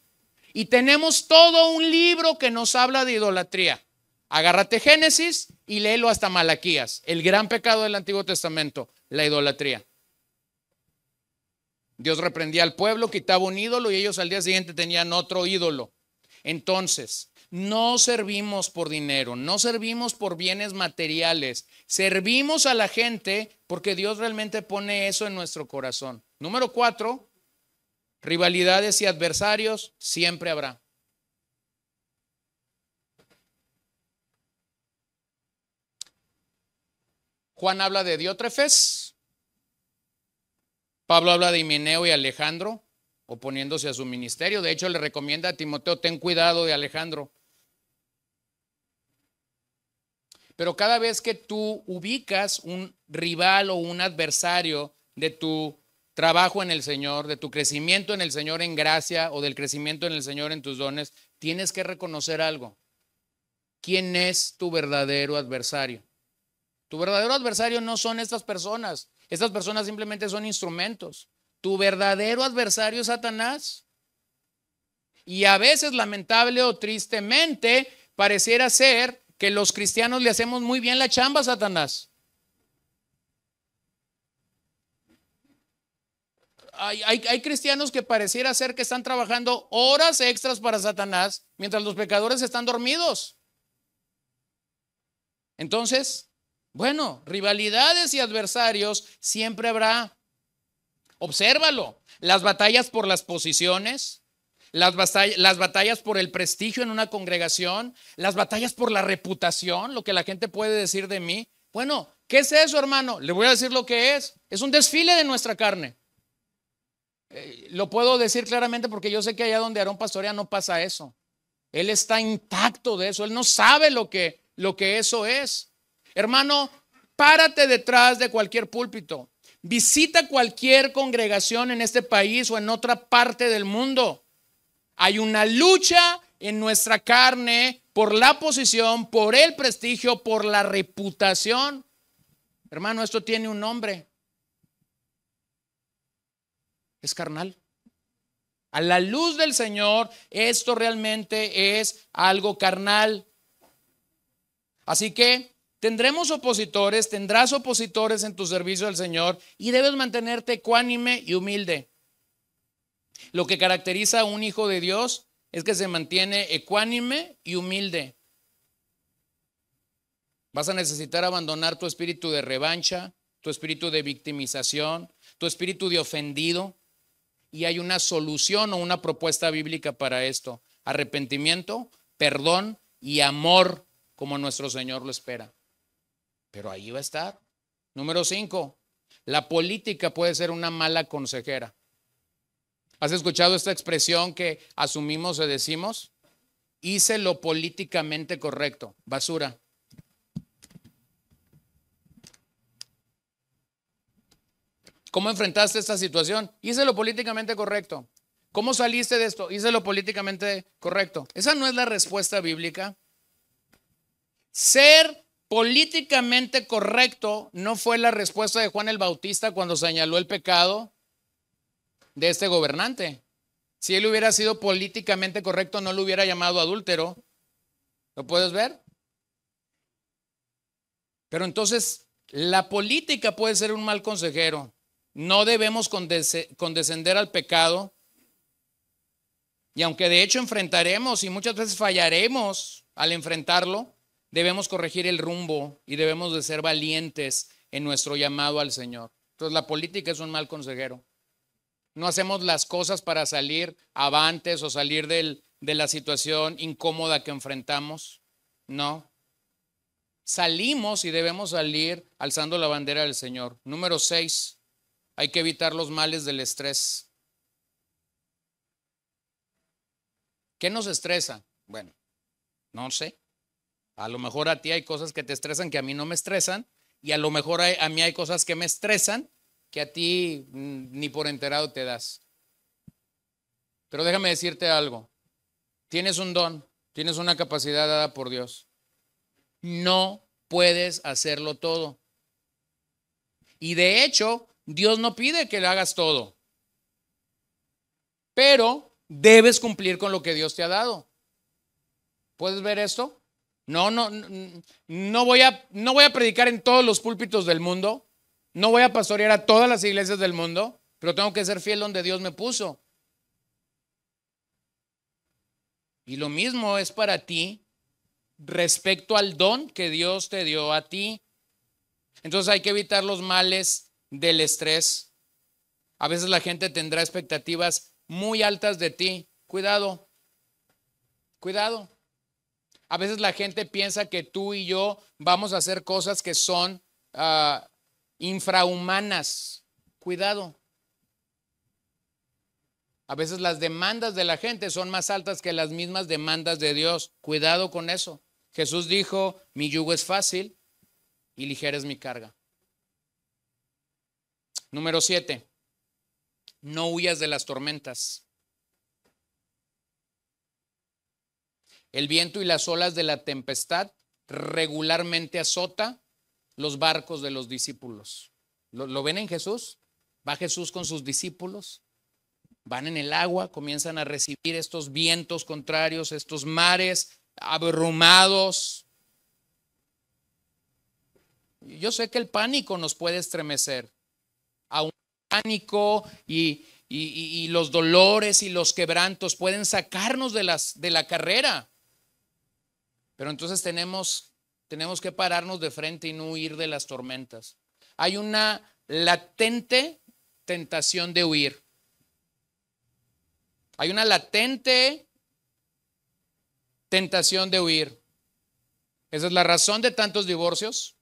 Y tenemos todo un libro que nos habla de idolatría. Agárrate Génesis y léelo hasta Malaquías, el gran pecado del Antiguo Testamento, la idolatría. Dios reprendía al pueblo, quitaba un ídolo y ellos al día siguiente tenían otro ídolo. Entonces, no servimos por dinero, no servimos por bienes materiales, servimos a la gente porque Dios realmente pone eso en nuestro corazón. Número 4, rivalidades y adversarios siempre habrá. Juan habla de Diótrefes, Pablo habla de Himeneo y Alejandro, oponiéndose a su ministerio. De hecho, le recomienda a Timoteo, ten cuidado de Alejandro. Pero cada vez que tú ubicas un rival o un adversario de tu trabajo en el Señor, de tu crecimiento en el Señor en gracia o del crecimiento en el Señor en tus dones, tienes que reconocer algo. ¿Quién es tu verdadero adversario? Tu verdadero adversario no son estas personas. Estas personas simplemente son instrumentos. Tu verdadero adversario es Satanás. Y a veces, lamentable o tristemente, pareciera ser que los cristianos le hacemos muy bien la chamba a Satanás. Hay cristianos que pareciera ser que están trabajando horas extras para Satanás mientras los pecadores están dormidos. Entonces, bueno, rivalidades y adversarios siempre habrá. Obsérvalo. Las batallas por las posiciones, las batallas por el prestigio en una congregación, las batallas por la reputación, lo que la gente puede decir de mí. Bueno, ¿qué es eso, hermano? Le voy a decir lo que es. Es un desfile de nuestra carne. Lo puedo decir claramente porque yo sé que allá donde Aarón pastorea no pasa eso. Él está intacto de eso. Él no sabe lo que eso es. Hermano, párate detrás de cualquier púlpito. Visita cualquier congregación en este país o en otra parte del mundo. Hay una lucha en nuestra carne por la posición, por el prestigio, por la reputación. Hermano, esto tiene un nombre. Es carnal. A la luz del Señor, esto realmente es algo carnal. Así que tendrás opositores en tu servicio al Señor y debes mantenerte ecuánime y humilde. Lo que caracteriza a un hijo de Dios es que se mantiene ecuánime y humilde. Vas a necesitar abandonar tu espíritu de revancha, tu espíritu de victimización, tu espíritu de ofendido. Y hay una solución o una propuesta bíblica para esto: arrepentimiento, perdón y amor, como nuestro Señor lo espera. Pero ahí va a estar. Número 5, la política puede ser una mala consejera. ¿Has escuchado esta expresión que asumimos o decimos? Hice lo políticamente correcto. Basura. ¿Cómo enfrentaste esta situación? Hice lo políticamente correcto. ¿Cómo saliste de esto? Hice lo políticamente correcto. Esa no es la respuesta bíblica. Ser políticamente correcto no fue la respuesta de Juan el Bautista cuando señaló el pecado de este gobernante. Si él hubiera sido políticamente correcto, no lo hubiera llamado adúltero. ¿Lo puedes ver? Pero entonces, la política puede ser un mal consejero. No debemos condescender al pecado. Y aunque de hecho enfrentaremos y muchas veces fallaremos al enfrentarlo, debemos corregir el rumbo y debemos de ser valientes en nuestro llamado al Señor. Entonces, la política es un mal consejero. No hacemos las cosas para salir avantes o salir de la situación incómoda que enfrentamos. No. Salimos y debemos salir alzando la bandera del Señor. Número 6, hay que evitar los males del estrés. ¿Qué nos estresa? Bueno, no sé. A lo mejor a ti hay cosas que te estresan que a mí no me estresan, y a lo mejor a mí hay cosas que me estresan que a ti ni por enterado te das. Pero déjame decirte algo. Tienes un don, tienes una capacidad dada por Dios. No puedes hacerlo todo. Y de hecho, Dios no pide que le hagas todo. Pero debes cumplir con lo que Dios te ha dado. ¿Puedes ver esto? No voy a predicar en todos los púlpitos del mundo. No voy a pastorear a todas las iglesias del mundo, pero tengo que ser fiel donde Dios me puso. Y lo mismo es para ti respecto al don que Dios te dio a ti. Entonces hay que evitar los males del estrés. A veces la gente tendrá expectativas muy altas de ti. Cuidado, cuidado. A veces la gente piensa que tú y yo vamos a hacer cosas que son infrahumanas. Cuidado. A veces las demandas de la gente son más altas que las mismas demandas de Dios. Cuidado con eso. Jesús dijo: mi yugo es fácil y ligera es mi carga. Número 7. No huyas de las tormentas. El viento y las olas de la tempestad regularmente azota los barcos de los discípulos. ¿Lo ven en Jesús? Va Jesús con sus discípulos, van en el agua, comienzan a recibir estos vientos contrarios, estos mares abrumados. Yo sé que el pánico nos puede estremecer, aún el pánico y los dolores y los quebrantos pueden sacarnos de la carrera. Pero entonces tenemos que pararnos de frente y no huir de las tormentas. Hay una latente tentación de huir. Hay una latente tentación de huir. Esa es la razón de tantos divorcios.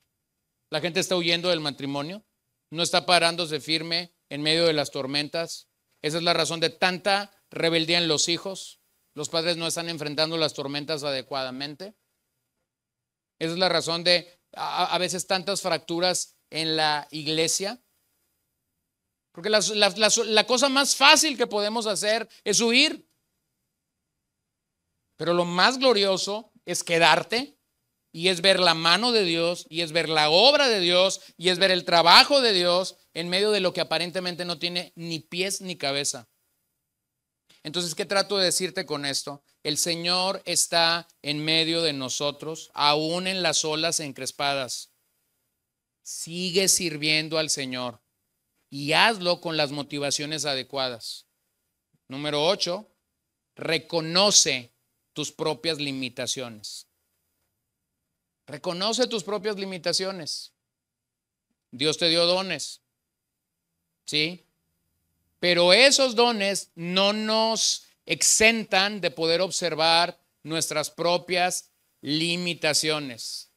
La gente está huyendo del matrimonio, no está parándose firme en medio de las tormentas. Esa es la razón de tanta rebeldía en los hijos. Los padres no están enfrentando las tormentas adecuadamente. Esa es la razón de a veces tantas fracturas en la iglesia. Porque la cosa más fácil que podemos hacer es huir. Pero lo más glorioso es quedarte y es ver la mano de Dios y es ver la obra de Dios y es ver el trabajo de Dios en medio de lo que aparentemente no tiene ni pies ni cabeza. Entonces, ¿qué trato de decirte con esto? El Señor está en medio de nosotros, aún en las olas encrespadas. Sigue sirviendo al Señor y hazlo con las motivaciones adecuadas. Número 8, reconoce tus propias limitaciones. Reconoce tus propias limitaciones. Dios te dio dones, ¿sí? Pero esos dones no nos exentan de poder observar nuestras propias limitaciones.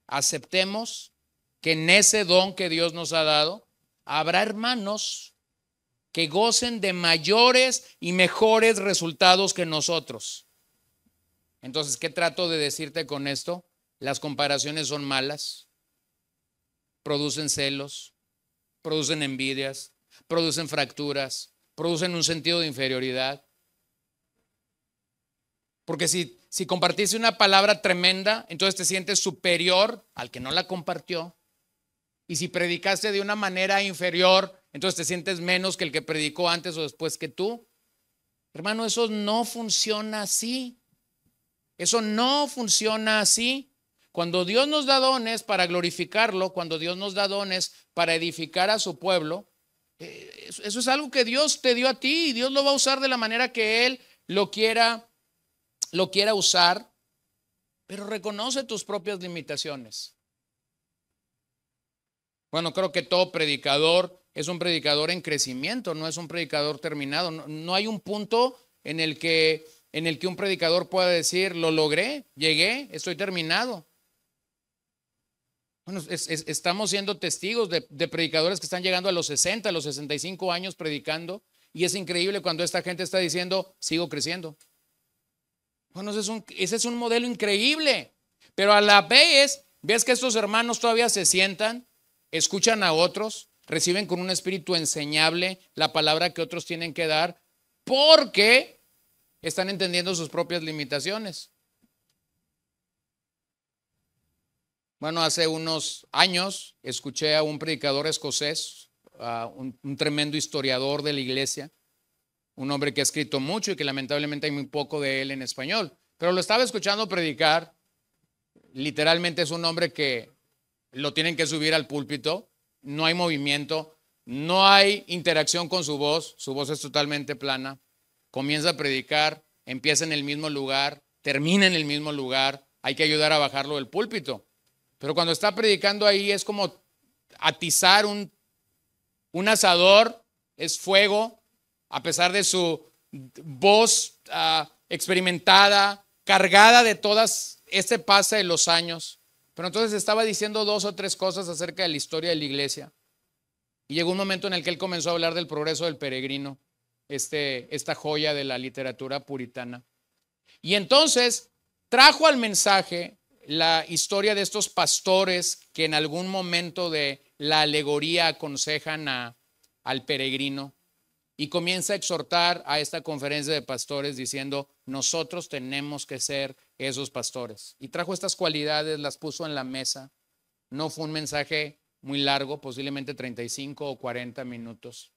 Aceptemos que en ese don que Dios nos ha dado, habrá hermanos que gocen de mayores y mejores resultados que nosotros. Entonces, ¿qué trato de decirte con esto? Las comparaciones son malas, producen celos, producen envidias, producen fracturas, producen un sentido de inferioridad. Porque si compartiste una palabra tremenda, entonces te sientes superior al que no la compartió. Y si predicaste de una manera inferior, entonces te sientes menos que el que predicó antes o después que tú. Hermano, eso no funciona así. Eso no funciona así. Cuando Dios nos da dones para glorificarlo, cuando Dios nos da dones para edificar a su pueblo, eso es algo que Dios te dio a ti y Dios lo va a usar de la manera que Él lo quiera usar, pero reconoce tus propias limitaciones. Bueno, creo que todo predicador es un predicador en crecimiento, no es un predicador terminado. No hay un punto en el que un predicador pueda decir, lo logré, llegué, estoy terminado. Bueno, estamos siendo testigos de predicadores que están llegando a los 60, a los 65 años predicando, y es increíble cuando esta gente está diciendo, sigo creciendo. Bueno, ese es un modelo increíble, pero a la vez, ves que estos hermanos todavía se sientan, escuchan a otros, reciben con un espíritu enseñable la palabra que otros tienen que dar, porque están entendiendo sus propias limitaciones. Bueno, hace unos años escuché a un predicador escocés, un tremendo historiador de la iglesia, un hombre que ha escrito mucho y que lamentablemente hay muy poco de él en español, pero lo estaba escuchando predicar. Literalmente es un hombre que lo tienen que subir al púlpito, no hay movimiento, no hay interacción con su voz es totalmente plana, comienza a predicar, empieza en el mismo lugar, termina en el mismo lugar, hay que ayudar a bajarlo del púlpito. Pero cuando está predicando ahí es como atizar un asador, es fuego, a pesar de su voz experimentada, cargada de todas este pase de los años. Pero entonces estaba diciendo 2 o 3 cosas acerca de la historia de la iglesia. Y llegó un momento en el que él comenzó a hablar del progreso del peregrino, esta joya de la literatura puritana. Y entonces trajo al mensaje la historia de estos pastores que en algún momento de la alegoría aconsejan al peregrino, y comienza a exhortar a esta conferencia de pastores diciendo, nosotros tenemos que ser esos pastores. Y trajo estas cualidades, las puso en la mesa. No fue un mensaje muy largo, posiblemente 35 o 40 minutos.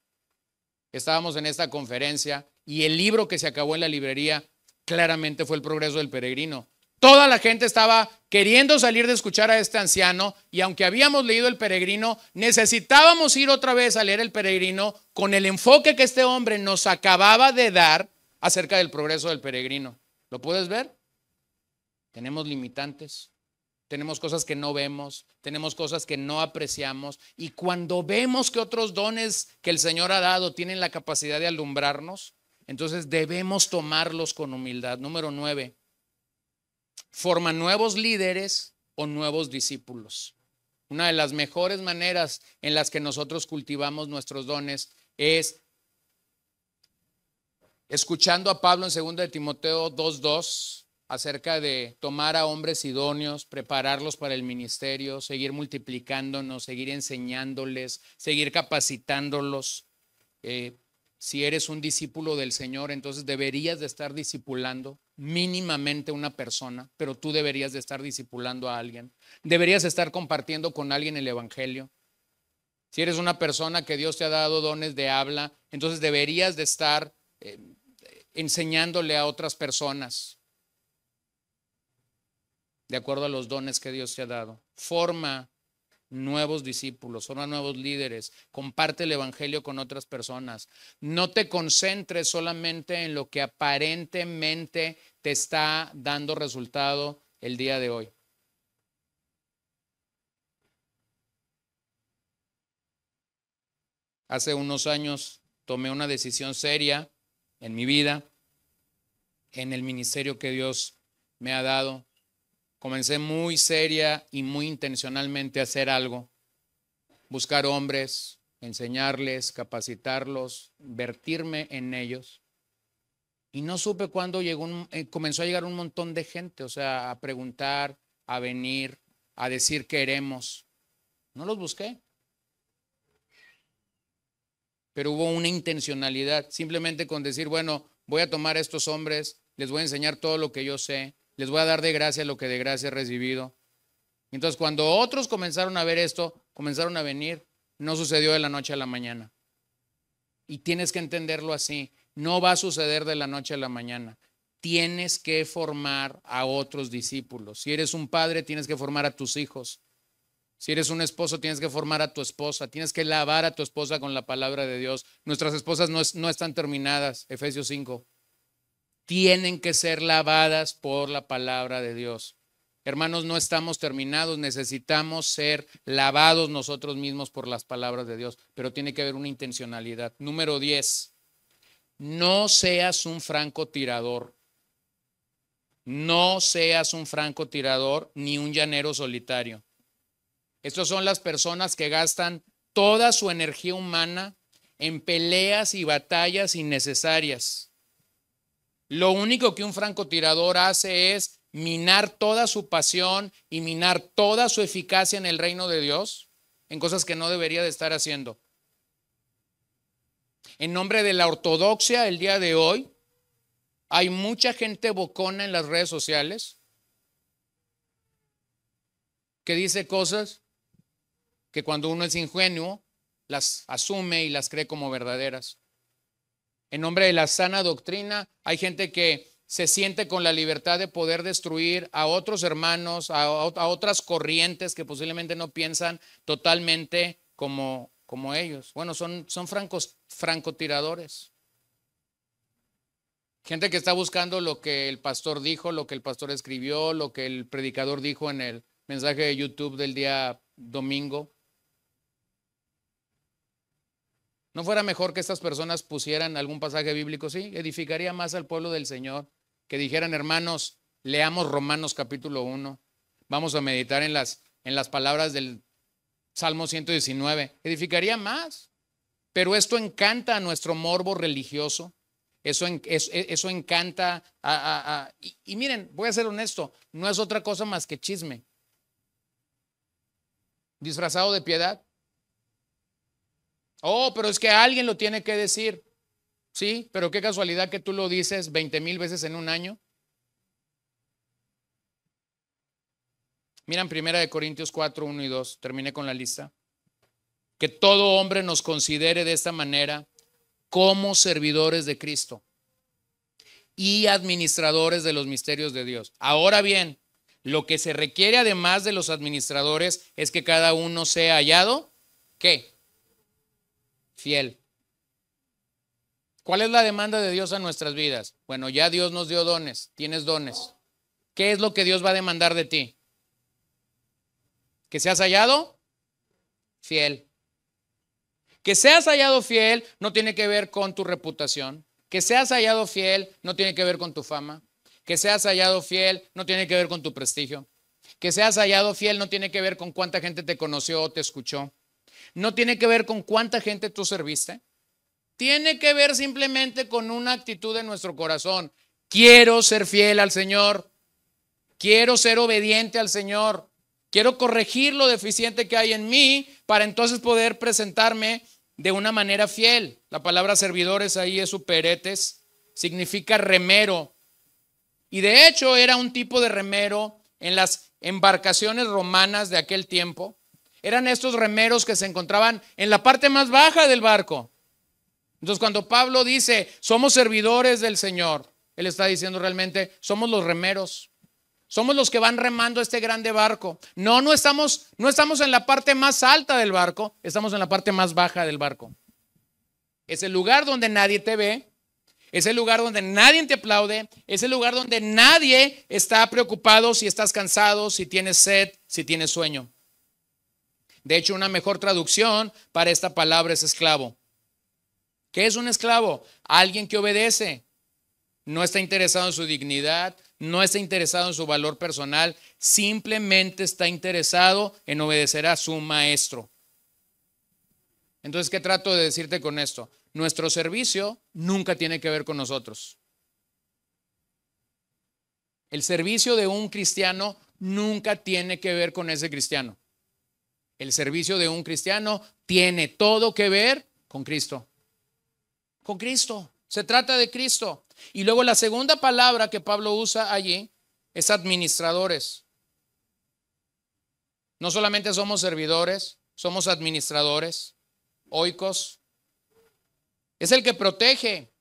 Estábamos en esta conferencia y el libro que se acabó en la librería claramente fue El progreso del peregrino. Toda la gente estaba queriendo salir de escuchar a este anciano, y aunque habíamos leído El peregrino, necesitábamos ir otra vez a leer El peregrino con el enfoque que este hombre nos acababa de dar acerca del progreso del peregrino. ¿Lo puedes ver? Tenemos limitantes, tenemos cosas que no vemos, tenemos cosas que no apreciamos, y cuando vemos que otros dones que el Señor ha dado tienen la capacidad de alumbrarnos, entonces debemos tomarlos con humildad. Número 9. Forma nuevos líderes o nuevos discípulos. Una de las mejores maneras en las que nosotros cultivamos nuestros dones es escuchando a Pablo en 2 de Timoteo 2:2 acerca de tomar a hombres idóneos, prepararlos para el ministerio, seguir multiplicándonos, seguir enseñándoles, seguir capacitándolos. Si eres un discípulo del Señor, entonces deberías de estar discipulando mínimamente una persona, pero tú deberías de estar discipulando a alguien. Deberías estar compartiendo con alguien el evangelio. Si eres una persona que Dios te ha dado dones de habla, entonces deberías de estar enseñándole a otras personas de acuerdo a los dones que Dios te ha dado. Forma nuevos discípulos, forma nuevos líderes, comparte el evangelio con otras personas. No te concentres solamente en lo que aparentemente te está dando resultado el día de hoy. Hace unos años tomé una decisión seria en mi vida, en el ministerio que Dios me ha dado. Comencé muy seria y muy intencionalmente a hacer algo, buscar hombres, enseñarles, capacitarlos, invertirme en ellos. Y no supe cuándo comenzó a llegar un montón de gente, o sea, a preguntar, a venir, a decir queremos. No los busqué. Pero hubo una intencionalidad, simplemente con decir, bueno, voy a tomar a estos hombres, les voy a enseñar todo lo que yo sé, les voy a dar de gracia lo que de gracia he recibido. Entonces, cuando otros comenzaron a ver esto, comenzaron a venir, no sucedió de la noche a la mañana. Y tienes que entenderlo así, no va a suceder de la noche a la mañana. Tienes que formar a otros discípulos. Si eres un padre, tienes que formar a tus hijos. Si eres un esposo, tienes que formar a tu esposa, tienes que lavar a tu esposa con la palabra de Dios. Nuestras esposas no están terminadas, Efesios 5. Tienen que ser lavadas por la palabra de Dios. Hermanos, no estamos terminados, necesitamos ser lavados nosotros mismos por las palabras de Dios, pero tiene que haber una intencionalidad. Número 10, no seas un francotirador. No seas un francotirador ni un llanero solitario. Estas son las personas que gastan toda su energía humana en peleas y batallas innecesarias. Lo único que un francotirador hace es minar toda su pasión y minar toda su eficacia en el reino de Dios en cosas que no debería de estar haciendo. En nombre de la ortodoxia, el día de hoy, hay mucha gente bocona en las redes sociales que dice cosas que cuando uno es ingenuo, las asume y las cree como verdaderas. En nombre de la sana doctrina, hay gente que se siente con la libertad de poder destruir a otros hermanos, a otras corrientes que posiblemente no piensan totalmente como ellos. Bueno, son francotiradores. Gente que está buscando lo que el pastor dijo, lo que el pastor escribió, lo que el predicador dijo en el mensaje de YouTube del día domingo. ¿No fuera mejor que estas personas pusieran algún pasaje bíblico? Sí, edificaría más al pueblo del Señor. Que dijeran, hermanos, leamos Romanos capítulo 1. Vamos a meditar en las palabras del Salmo 119. Edificaría más. Pero esto encanta a nuestro morbo religioso. Eso encanta y miren, voy a ser honesto, no es otra cosa más que chisme. Disfrazado de piedad. Oh, pero es que alguien lo tiene que decir. Sí, pero qué casualidad que tú lo dices 20,000 veces en un año. Miran 1 Corintios 4, 1 y 2. Terminé con la lista. Que todo hombre nos considere de esta manera como servidores de Cristo y administradores de los misterios de Dios. Ahora bien, lo que se requiere además de los administradores es que cada uno sea hallado, ¿qué? Fiel. ¿Cuál es la demanda de Dios a nuestras vidas? Bueno, ya Dios nos dio dones, tienes dones. ¿Qué es lo que Dios va a demandar de ti? ¿Que seas hallado? Fiel. Que seas hallado fiel no tiene que ver con tu reputación. Que seas hallado fiel no tiene que ver con tu fama. Que seas hallado fiel no tiene que ver con tu prestigio. Que seas hallado fiel no tiene que ver con cuánta gente te conoció o te escuchó. No tiene que ver con cuánta gente tú serviste. Tiene que ver simplemente con una actitud de nuestro corazón. Quiero ser fiel al Señor. Quiero ser obediente al Señor. Quiero corregir lo deficiente que hay en mí para entonces poder presentarme de una manera fiel. La palabra servidores ahí es superetes, significa remero. Y de hecho era un tipo de remero en las embarcaciones romanas de aquel tiempo. Eran estos remeros que se encontraban en la parte más baja del barco. Entonces cuando Pablo dice, somos servidores del Señor, él está diciendo realmente, somos los remeros. Somos los que van remando este grande barco. No estamos en la parte más alta del barco, estamos en la parte más baja del barco. Es el lugar donde nadie te ve, es el lugar donde nadie te aplaude, es el lugar donde nadie está preocupado si estás cansado, si tienes sed, si tienes sueño. De hecho, una mejor traducción para esta palabra es esclavo. ¿Qué es un esclavo? Alguien que obedece. No está interesado en su dignidad, no está interesado en su valor personal, simplemente está interesado en obedecer a su maestro. Entonces, ¿qué trato de decirte con esto? Nuestro servicio nunca tiene que ver con nosotros. El servicio de un cristiano nunca tiene que ver con ese cristiano. El servicio de un cristiano tiene todo que ver con Cristo. Con Cristo. Se trata de Cristo. Y luego la segunda palabra que Pablo usa allí es administradores. No solamente somos servidores, somos administradores, oikos. Es el que protege,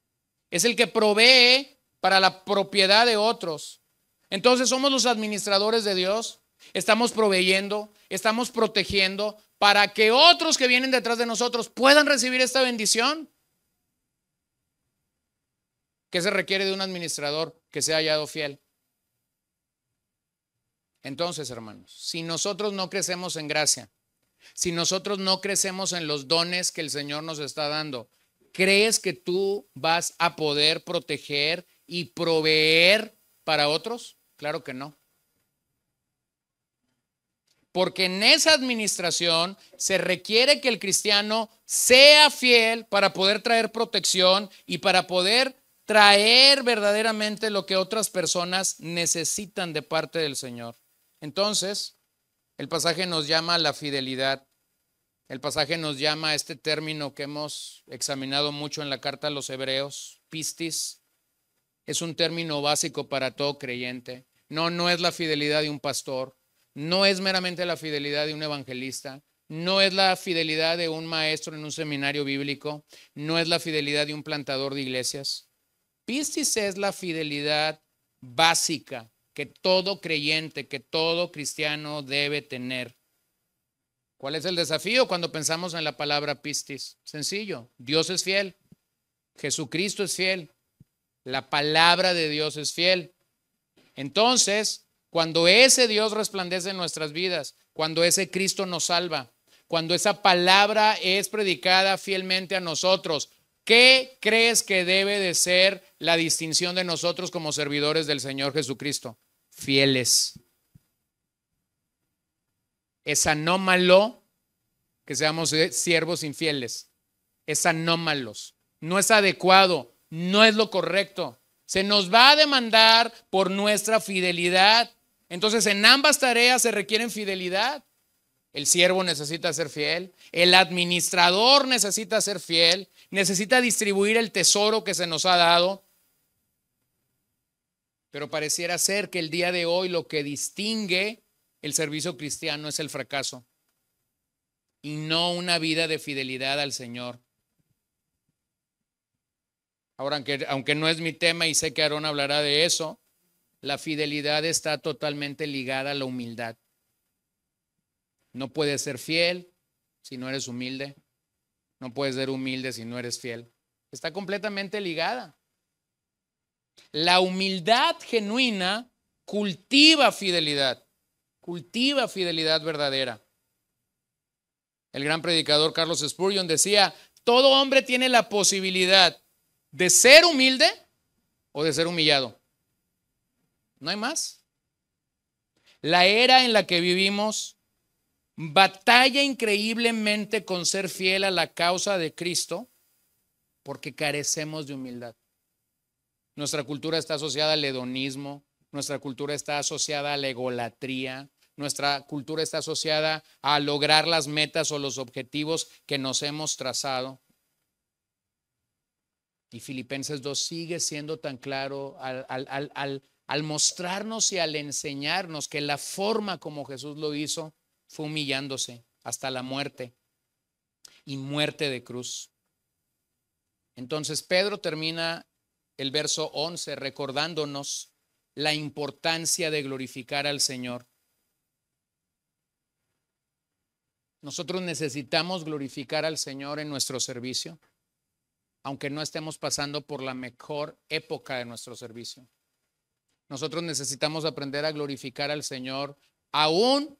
es el que provee para la propiedad de otros. Entonces somos los administradores de Dios. Estamos proveyendo, estamos protegiendo para que otros que vienen detrás de nosotros puedan recibir esta bendición. ¿Qué se requiere de un administrador? Que sea hallado fiel. Entonces, hermanos, si nosotros no crecemos en gracia, si nosotros no crecemos en los dones que el Señor nos está dando, ¿crees que tú vas a poder proteger y proveer para otros? Claro que no. Porque en esa administración se requiere que el cristiano sea fiel para poder traer protección y para poder traer verdaderamente lo que otras personas necesitan de parte del Señor. Entonces, el pasaje nos llama a la fidelidad. El pasaje nos llama a este término que hemos examinado mucho en la carta a los Hebreos, pistis. Es un término básico para todo creyente. No es la fidelidad de un pastor, no es meramente la fidelidad de un evangelista, no es la fidelidad de un maestro en un seminario bíblico, no es la fidelidad de un plantador de iglesias. Pistis es la fidelidad básica que todo creyente, que todo cristiano debe tener. ¿Cuál es el desafío cuando pensamos en la palabra pistis? Sencillo, Dios es fiel, Jesucristo es fiel, la palabra de Dios es fiel. Entonces, cuando ese Dios resplandece en nuestras vidas, cuando ese Cristo nos salva, cuando esa palabra es predicada fielmente a nosotros, ¿qué crees que debe de ser la distinción de nosotros como servidores del Señor Jesucristo? Fieles. Es anómalo que seamos siervos infieles. Es anómalos. No es adecuado. No es lo correcto. Se nos va a demandar por nuestra fidelidad. Entonces, en ambas tareas se requieren fidelidad. El siervo necesita ser fiel. El administrador necesita ser fiel. Necesita distribuir el tesoro que se nos ha dado. Pero pareciera ser que el día de hoy lo que distingue el servicio cristiano es el fracaso y no una vida de fidelidad al Señor. Ahora, aunque no es mi tema y sé que Aarón hablará de eso, la fidelidad está totalmente ligada a la humildad. No puedes ser fiel si no eres humilde. No puedes ser humilde si no eres fiel. Está completamente ligada. La humildad genuina cultiva fidelidad verdadera. El gran predicador Carlos Spurgeon decía, todo hombre tiene la posibilidad de ser humilde o de ser humillado. No hay más. La era en la que vivimos batalla increíblemente con ser fiel a la causa de Cristo porque carecemos de humildad. Nuestra cultura está asociada al hedonismo, nuestra cultura está asociada a la egolatría, nuestra cultura está asociada a lograr las metas o los objetivos que nos hemos trazado. Y Filipenses 2 sigue siendo tan claro al mostrarnos y al enseñarnos que la forma como Jesús lo hizo fue humillándose hasta la muerte y muerte de cruz. Entonces Pedro termina el verso 11 recordándonos la importancia de glorificar al Señor. Nosotros necesitamos glorificar al Señor en nuestro servicio, aunque no estemos pasando por la mejor época de nuestro servicio. Nosotros necesitamos aprender a glorificar al Señor aún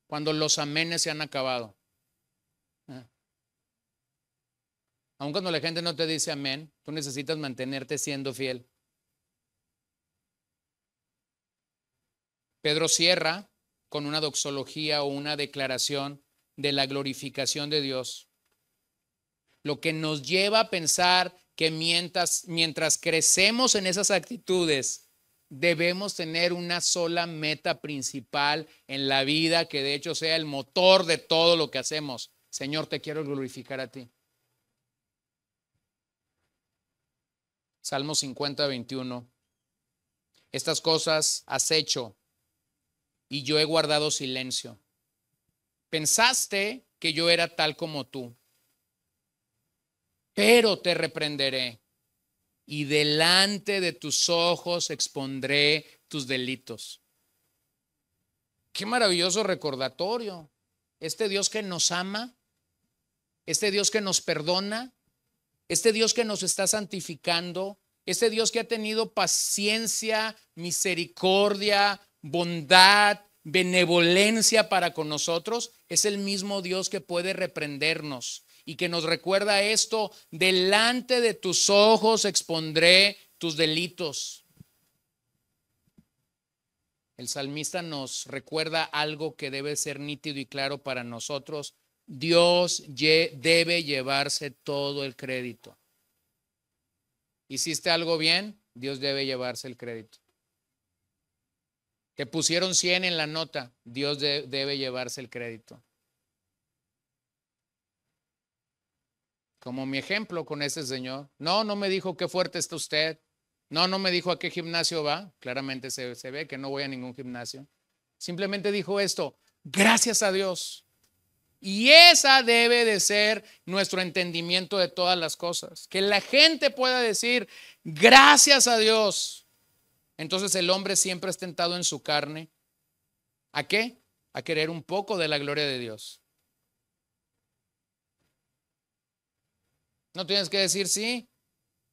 cuando los amenes se han acabado. Aun cuando la gente no te dice amén, tú necesitas mantenerte siendo fiel. Pedro cierra con una doxología o una declaración de la glorificación de Dios, lo que nos lleva a pensar que mientras crecemos en esas actitudes, debemos tener una sola meta principal en la vida, que de hecho sea el motor de todo lo que hacemos. Señor, te quiero glorificar a ti. Salmo 50, 21. Estas cosas has hecho y yo he guardado silencio. Pensaste que yo era tal como tú, pero te reprenderé y delante de tus ojos expondré tus delitos. Qué maravilloso recordatorio. Este Dios que nos ama, este Dios que nos perdona, este Dios que nos está santificando, este Dios que ha tenido paciencia, misericordia, bondad, benevolencia para con nosotros, es el mismo Dios que puede reprendernos y que nos recuerda esto: delante de tus ojos expondré tus delitos. El salmista nos recuerda algo que debe ser nítido y claro para nosotros: Dios debe llevarse todo el crédito. ¿Hiciste algo bien? Dios debe llevarse el crédito. Te pusieron 100 en la nota, Dios debe llevarse el crédito. Como mi ejemplo con ese señor. No me dijo qué fuerte está usted. No me dijo a qué gimnasio va. Claramente se ve que no voy a ningún gimnasio. Simplemente dijo esto: gracias a Dios. Y esa debe de ser nuestro entendimiento de todas las cosas. Que la gente pueda decir gracias a Dios. Entonces el hombre siempre es tentado en su carne. ¿A qué? A querer un poco de la gloria de Dios. No tienes que decir sí,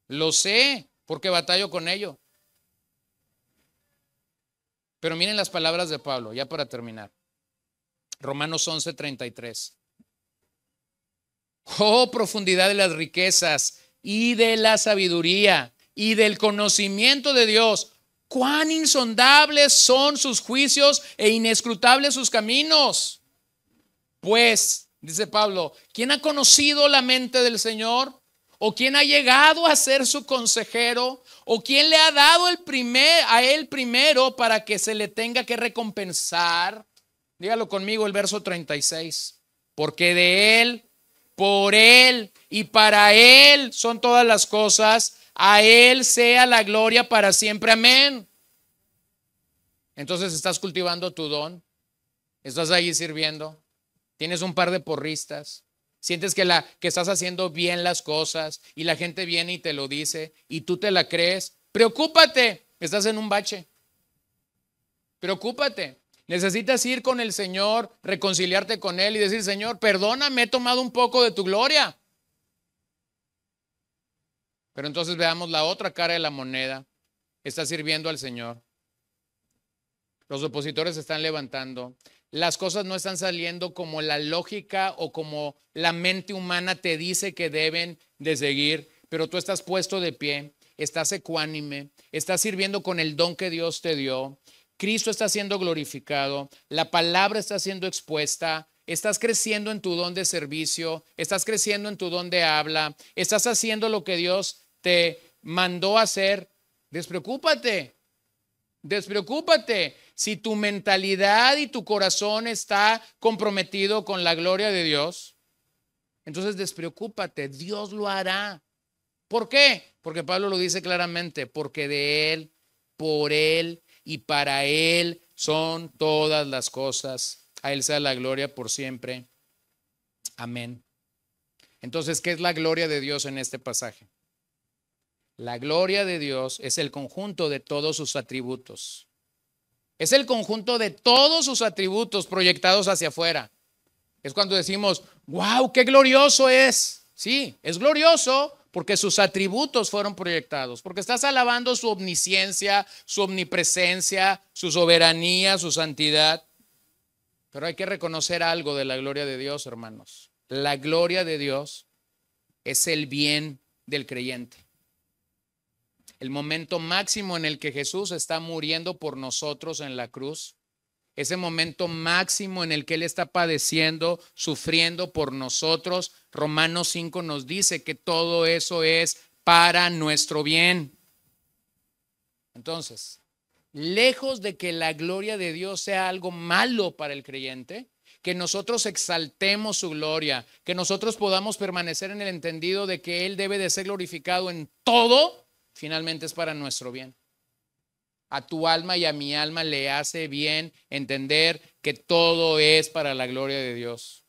lo sé, porque batallo con ello. Pero miren las palabras de Pablo, ya para terminar. Romanos 11:33. Oh, profundidad de las riquezas y de la sabiduría y del conocimiento de Dios. Cuán insondables son sus juicios e inescrutables sus caminos. Pues, dice Pablo, ¿quién ha conocido la mente del Señor? ¿O quién ha llegado a ser su consejero? ¿O quién le ha dado a él primero para que se le tenga que recompensar? Dígalo conmigo, el verso 36. Porque de Él, por Él y para Él son todas las cosas. A Él sea la gloria para siempre. Amén. Entonces estás cultivando tu don. Estás ahí sirviendo. Tienes un par de porristas. Sientes que estás haciendo bien las cosas y la gente viene y te lo dice y tú te la crees. Preocúpate. Estás en un bache. Preocúpate. Necesitas ir con el Señor, reconciliarte con Él y decir: Señor, perdóname, he tomado un poco de tu gloria. Pero entonces veamos la otra cara de la moneda. Estás sirviendo al Señor. Los opositores se están levantando. Las cosas no están saliendo como la lógica o como la mente humana te dice que deben de seguir, pero tú estás puesto de pie, estás ecuánime, estás sirviendo con el don que Dios te dio. Cristo está siendo glorificado, la palabra está siendo expuesta, estás creciendo en tu don de servicio, estás creciendo en tu don de habla, estás haciendo lo que Dios te mandó a hacer. Despreocúpate. si tu mentalidad y tu corazón está comprometido con la gloria de Dios, entonces despreocúpate, Dios lo hará. ¿Por qué? Porque Pablo lo dice claramente, porque de Él, por Él y para Él son todas las cosas. A Él sea la gloria por siempre. Amén. Entonces, ¿qué es la gloria de Dios en este pasaje? La gloria de Dios es el conjunto de todos sus atributos. Es el conjunto de todos sus atributos proyectados hacia afuera. Es cuando decimos, wow, qué glorioso es. Sí, es glorioso porque sus atributos fueron proyectados, porque estás alabando su omnisciencia, su omnipresencia, su soberanía, su santidad. Pero hay que reconocer algo de la gloria de Dios, hermanos. La gloria de Dios es el bien del creyente. El momento máximo en el que Jesús está muriendo por nosotros en la cruz, ese momento máximo en el que Él está padeciendo, sufriendo por nosotros, Romanos 5 nos dice que todo eso es para nuestro bien. Entonces, lejos de que la gloria de Dios sea algo malo para el creyente, que nosotros exaltemos su gloria, que nosotros podamos permanecer en el entendido de que Él debe de ser glorificado en todo, finalmente es para nuestro bien. A tu alma y a mi alma le hace bien entender que todo es para la gloria de Dios.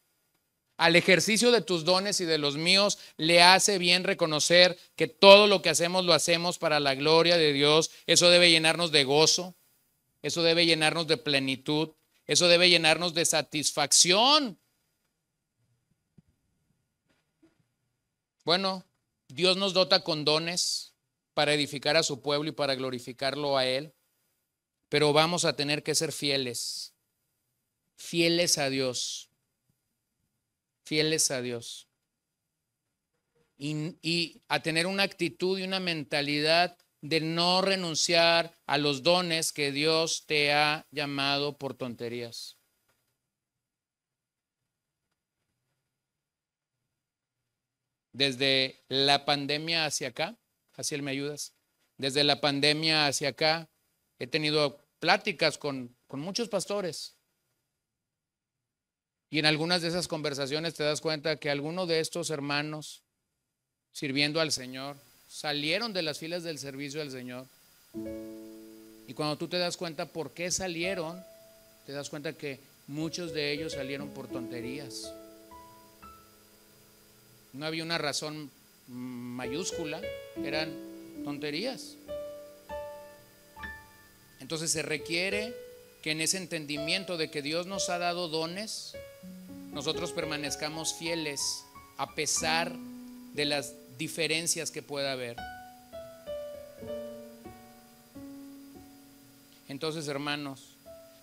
Al ejercicio de tus dones y de los míos le hace bien reconocer que todo lo que hacemos lo hacemos para la gloria de Dios. Eso debe llenarnos de gozo, eso debe llenarnos de plenitud, eso debe llenarnos de satisfacción. Bueno, Dios nos dota con dones para edificar a su pueblo y para glorificarlo a Él, pero vamos a tener que ser fieles, fieles a Dios, fieles a Dios, y a tener una actitud y una mentalidad de no renunciar a los dones que Dios te ha llamado por tonterías. Desde la pandemia hacia acá, así me ayudas, desde la pandemia hacia acá, he tenido pláticas con muchos pastores. Y en algunas de esas conversaciones te das cuenta que algunos de estos hermanos, sirviendo al Señor, salieron de las filas del servicio del Señor. Y cuando tú te das cuenta por qué salieron, te das cuenta que muchos de ellos salieron por tonterías. No había una razón mayúscula, eran tonterías. Entonces se requiere que en ese entendimiento de que Dios nos ha dado dones, nosotros permanezcamos fieles a pesar de las diferencias que pueda haber. Entonces, hermanos,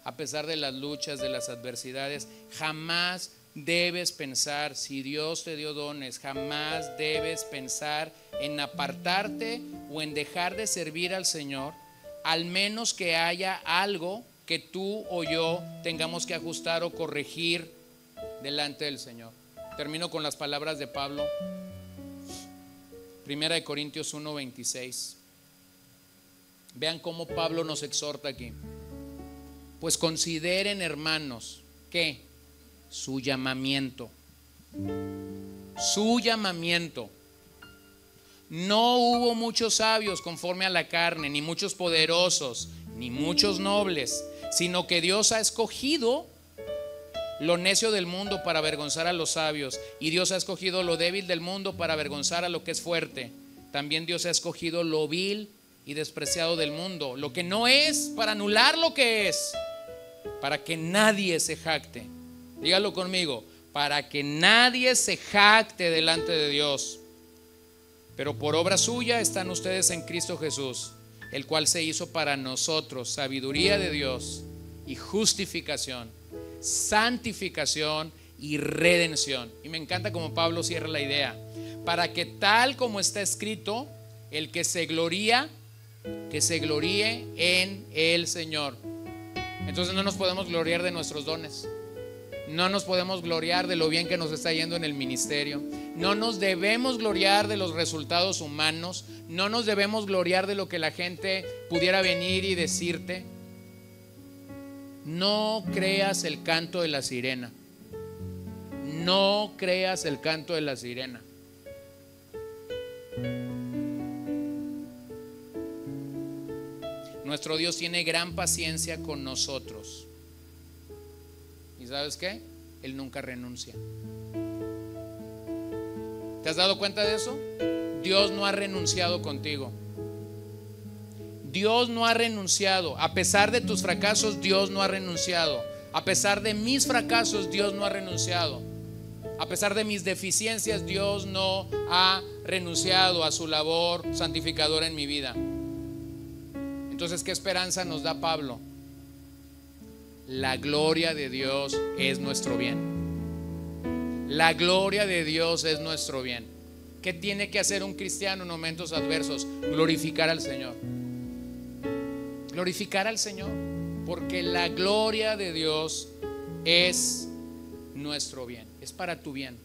a pesar de las luchas, de las adversidades, jamás debes pensar, si Dios te dio dones, jamás debes pensar en apartarte o en dejar de servir al Señor, al menos que haya algo que tú o yo tengamos que ajustar o corregir delante del Señor. Termino con las palabras de Pablo, 1 Corintios 1:26. Vean cómo Pablo nos exhorta aquí. Pues consideren, hermanos, que su llamamiento. No hubo muchos sabios conforme a la carne, ni muchos poderosos, ni muchos nobles, sino que Dios ha escogido lo necio del mundo para avergonzar a los sabios, y Dios ha escogido lo débil del mundo para avergonzar a lo que es fuerte. También Dios ha escogido lo vil y despreciado del mundo, lo que no es, para anular lo que es, para que nadie se jacte. Dígalo conmigo, para que nadie se jacte delante de Dios. Pero por obra suya están ustedes en Cristo Jesús, el cual se hizo para nosotros sabiduría de Dios y justificación, santificación y redención. Y me encanta como Pablo cierra la idea: para que tal como está escrito, el que se gloría, que se gloríe en el Señor. Entonces no nos podemos gloriar de nuestros dones, no nos podemos gloriar de lo bien que nos está yendo en el ministerio, no nos debemos gloriar de los resultados humanos, no nos debemos gloriar de lo que la gente pudiera venir y decirte. No creas el canto de la sirena. No creas el canto de la sirena. Nuestro Dios tiene gran paciencia con nosotros. ¿Y sabes qué? Él nunca renuncia. ¿Te has dado cuenta de eso? Dios no ha renunciado contigo. Dios no ha renunciado. A pesar de tus fracasos, Dios no ha renunciado. A pesar de mis fracasos, Dios no ha renunciado. A pesar de mis deficiencias, Dios no ha renunciado a su labor santificadora en mi vida. Entonces, ¿qué esperanza nos da Pablo? La gloria de Dios es nuestro bien. La gloria de Dios es nuestro bien. ¿Qué tiene que hacer un cristiano en momentos adversos? Glorificar al Señor. Glorificar al Señor, porque la gloria de Dios es nuestro bien, es para tu bien.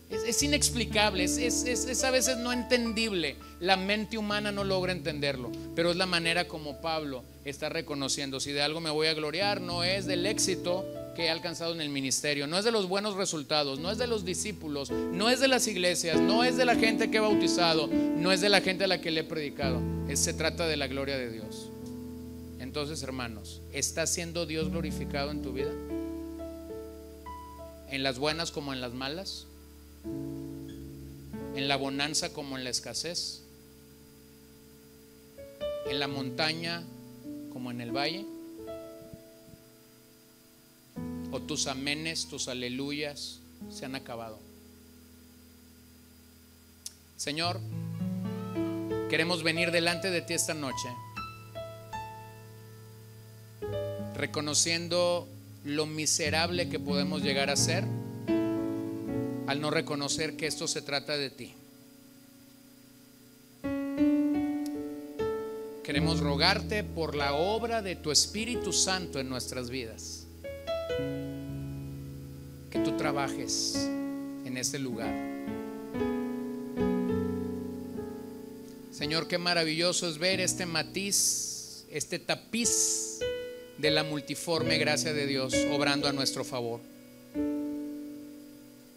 Es inexplicable, es a veces no entendible. La mente humana no logra entenderlo, pero es la manera como Pablo está reconociendo: si de algo me voy a gloriar, no es del éxito que he alcanzado en el ministerio, no es de los buenos resultados, no es de los discípulos, no es de las iglesias, no es de la gente que he bautizado, no es de la gente a la que le he predicado. Se trata de la gloria de Dios. Entonces, hermanos, ¿está siendo Dios glorificado en tu vida? ¿En las buenas como en las malas? ¿En la bonanza como en la escasez? ¿En la montaña como en el valle? ¿O tus amenes, tus aleluyas se han acabado? Señor, queremos venir delante de ti esta noche reconociendo lo miserable que podemos llegar a ser al no reconocer que esto se trata de ti. Queremos rogarte por la obra de tu Espíritu Santo en nuestras vidas, que tú trabajes en este lugar. Señor, qué maravilloso es ver este matiz, este tapiz de la multiforme gracia de Dios obrando a nuestro favor.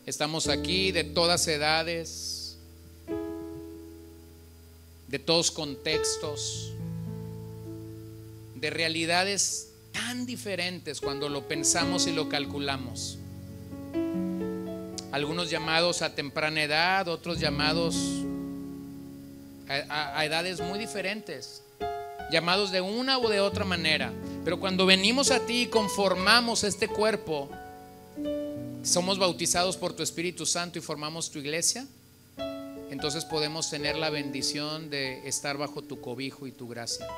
Estamos aquí de todas edades, de todos contextos, de realidades tan diferentes cuando lo pensamos y lo calculamos. Algunos llamados a temprana edad, otros llamados a edades muy diferentes, llamados de una o de otra manera. Pero cuando venimos a ti y conformamos este cuerpo, somos bautizados por tu Espíritu Santo y formamos tu iglesia, entonces podemos tener la bendición de estar bajo tu cobijo y tu gracia.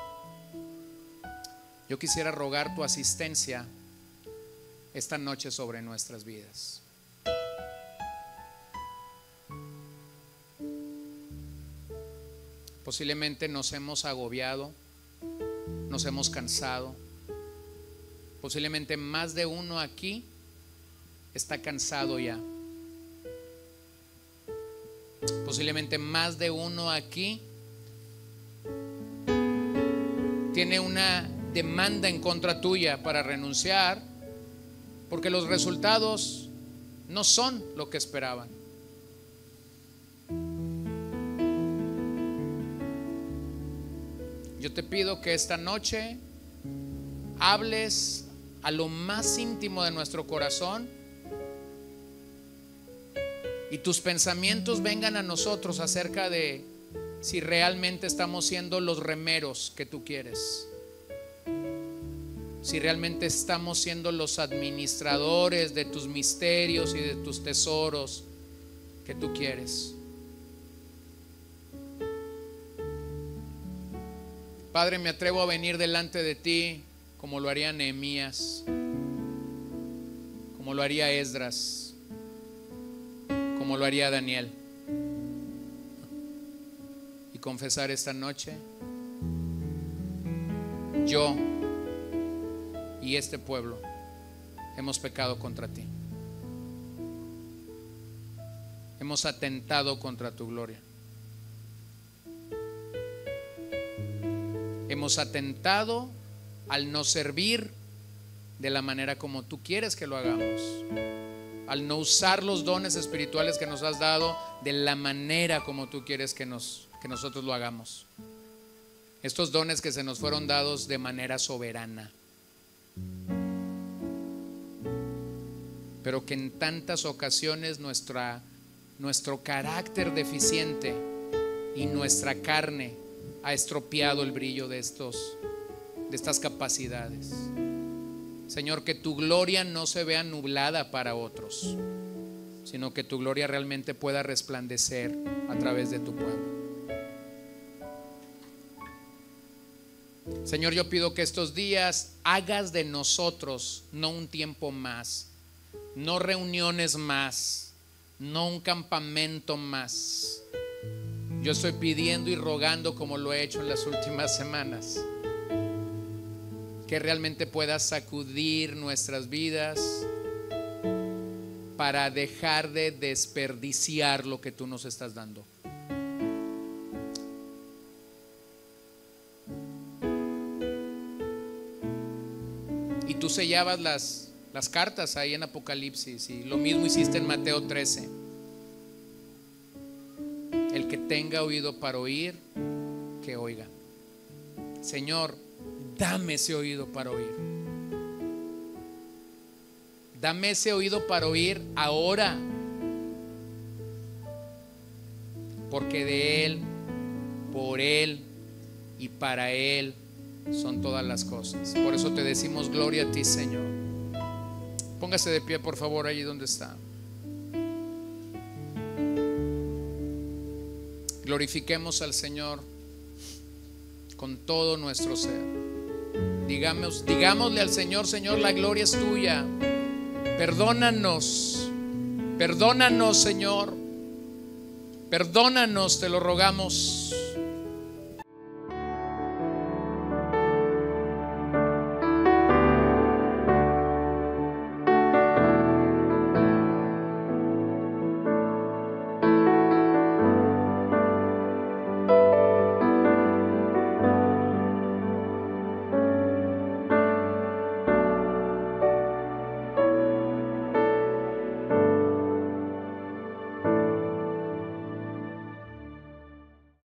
Yo quisiera rogar tu asistencia esta noche sobre nuestras vidas. Posiblemente nos hemos agobiado, nos hemos cansado. Posiblemente más de uno aquí está cansado ya. Posiblemente más de uno aquí tiene una demanda en contra tuya para renunciar, porque los resultados no son lo que esperaban. Yo te pido que esta noche hables a lo más íntimo de nuestro corazón y tus pensamientos vengan a nosotros acerca de si realmente estamos siendo los remeros que tú quieres, si realmente estamos siendo los administradores de tus misterios y de tus tesoros que tú quieres. Padre, me atrevo a venir delante de ti como lo haría Nehemías, como lo haría Esdras, como lo haría Daniel, y confesar esta noche: yo y este pueblo hemos pecado contra ti, hemos atentado contra tu gloria, hemos atentado al no servir de la manera como tú quieres que lo hagamos, al no usar los dones espirituales que nos has dado de la manera como tú quieres que nosotros lo hagamos. Estos dones que se nos fueron dados de manera soberana, pero que en tantas ocasiones nuestro carácter deficiente y nuestra carne ha estropeado el brillo de estas capacidades. Señor, que tu gloria no se vea nublada para otros, sino que tu gloria realmente pueda resplandecer a través de tu pueblo. Señor, yo pido que estos días hagas de nosotros no un tiempo más, no reuniones más, no un campamento más. Yo estoy pidiendo y rogando, como lo he hecho en las últimas semanas, que realmente puedas sacudir nuestras vidas para dejar de desperdiciar lo que tú nos estás dando. Y tú sellabas las cartas ahí en Apocalipsis, y lo mismo hiciste en Mateo 13. El que tenga oído para oír, que oiga. Señor, dame ese oído para oír. Dame ese oído para oír ahora, porque de Él, por Él y para Él son todas las cosas. Por eso te decimos gloria a ti, Señor. Póngase de pie, por favor, allí donde está. Glorifiquemos al Señor con todo nuestro ser. Digámosle al Señor: Señor, la gloria es tuya. Perdónanos, Señor. Perdónanos, te lo rogamos.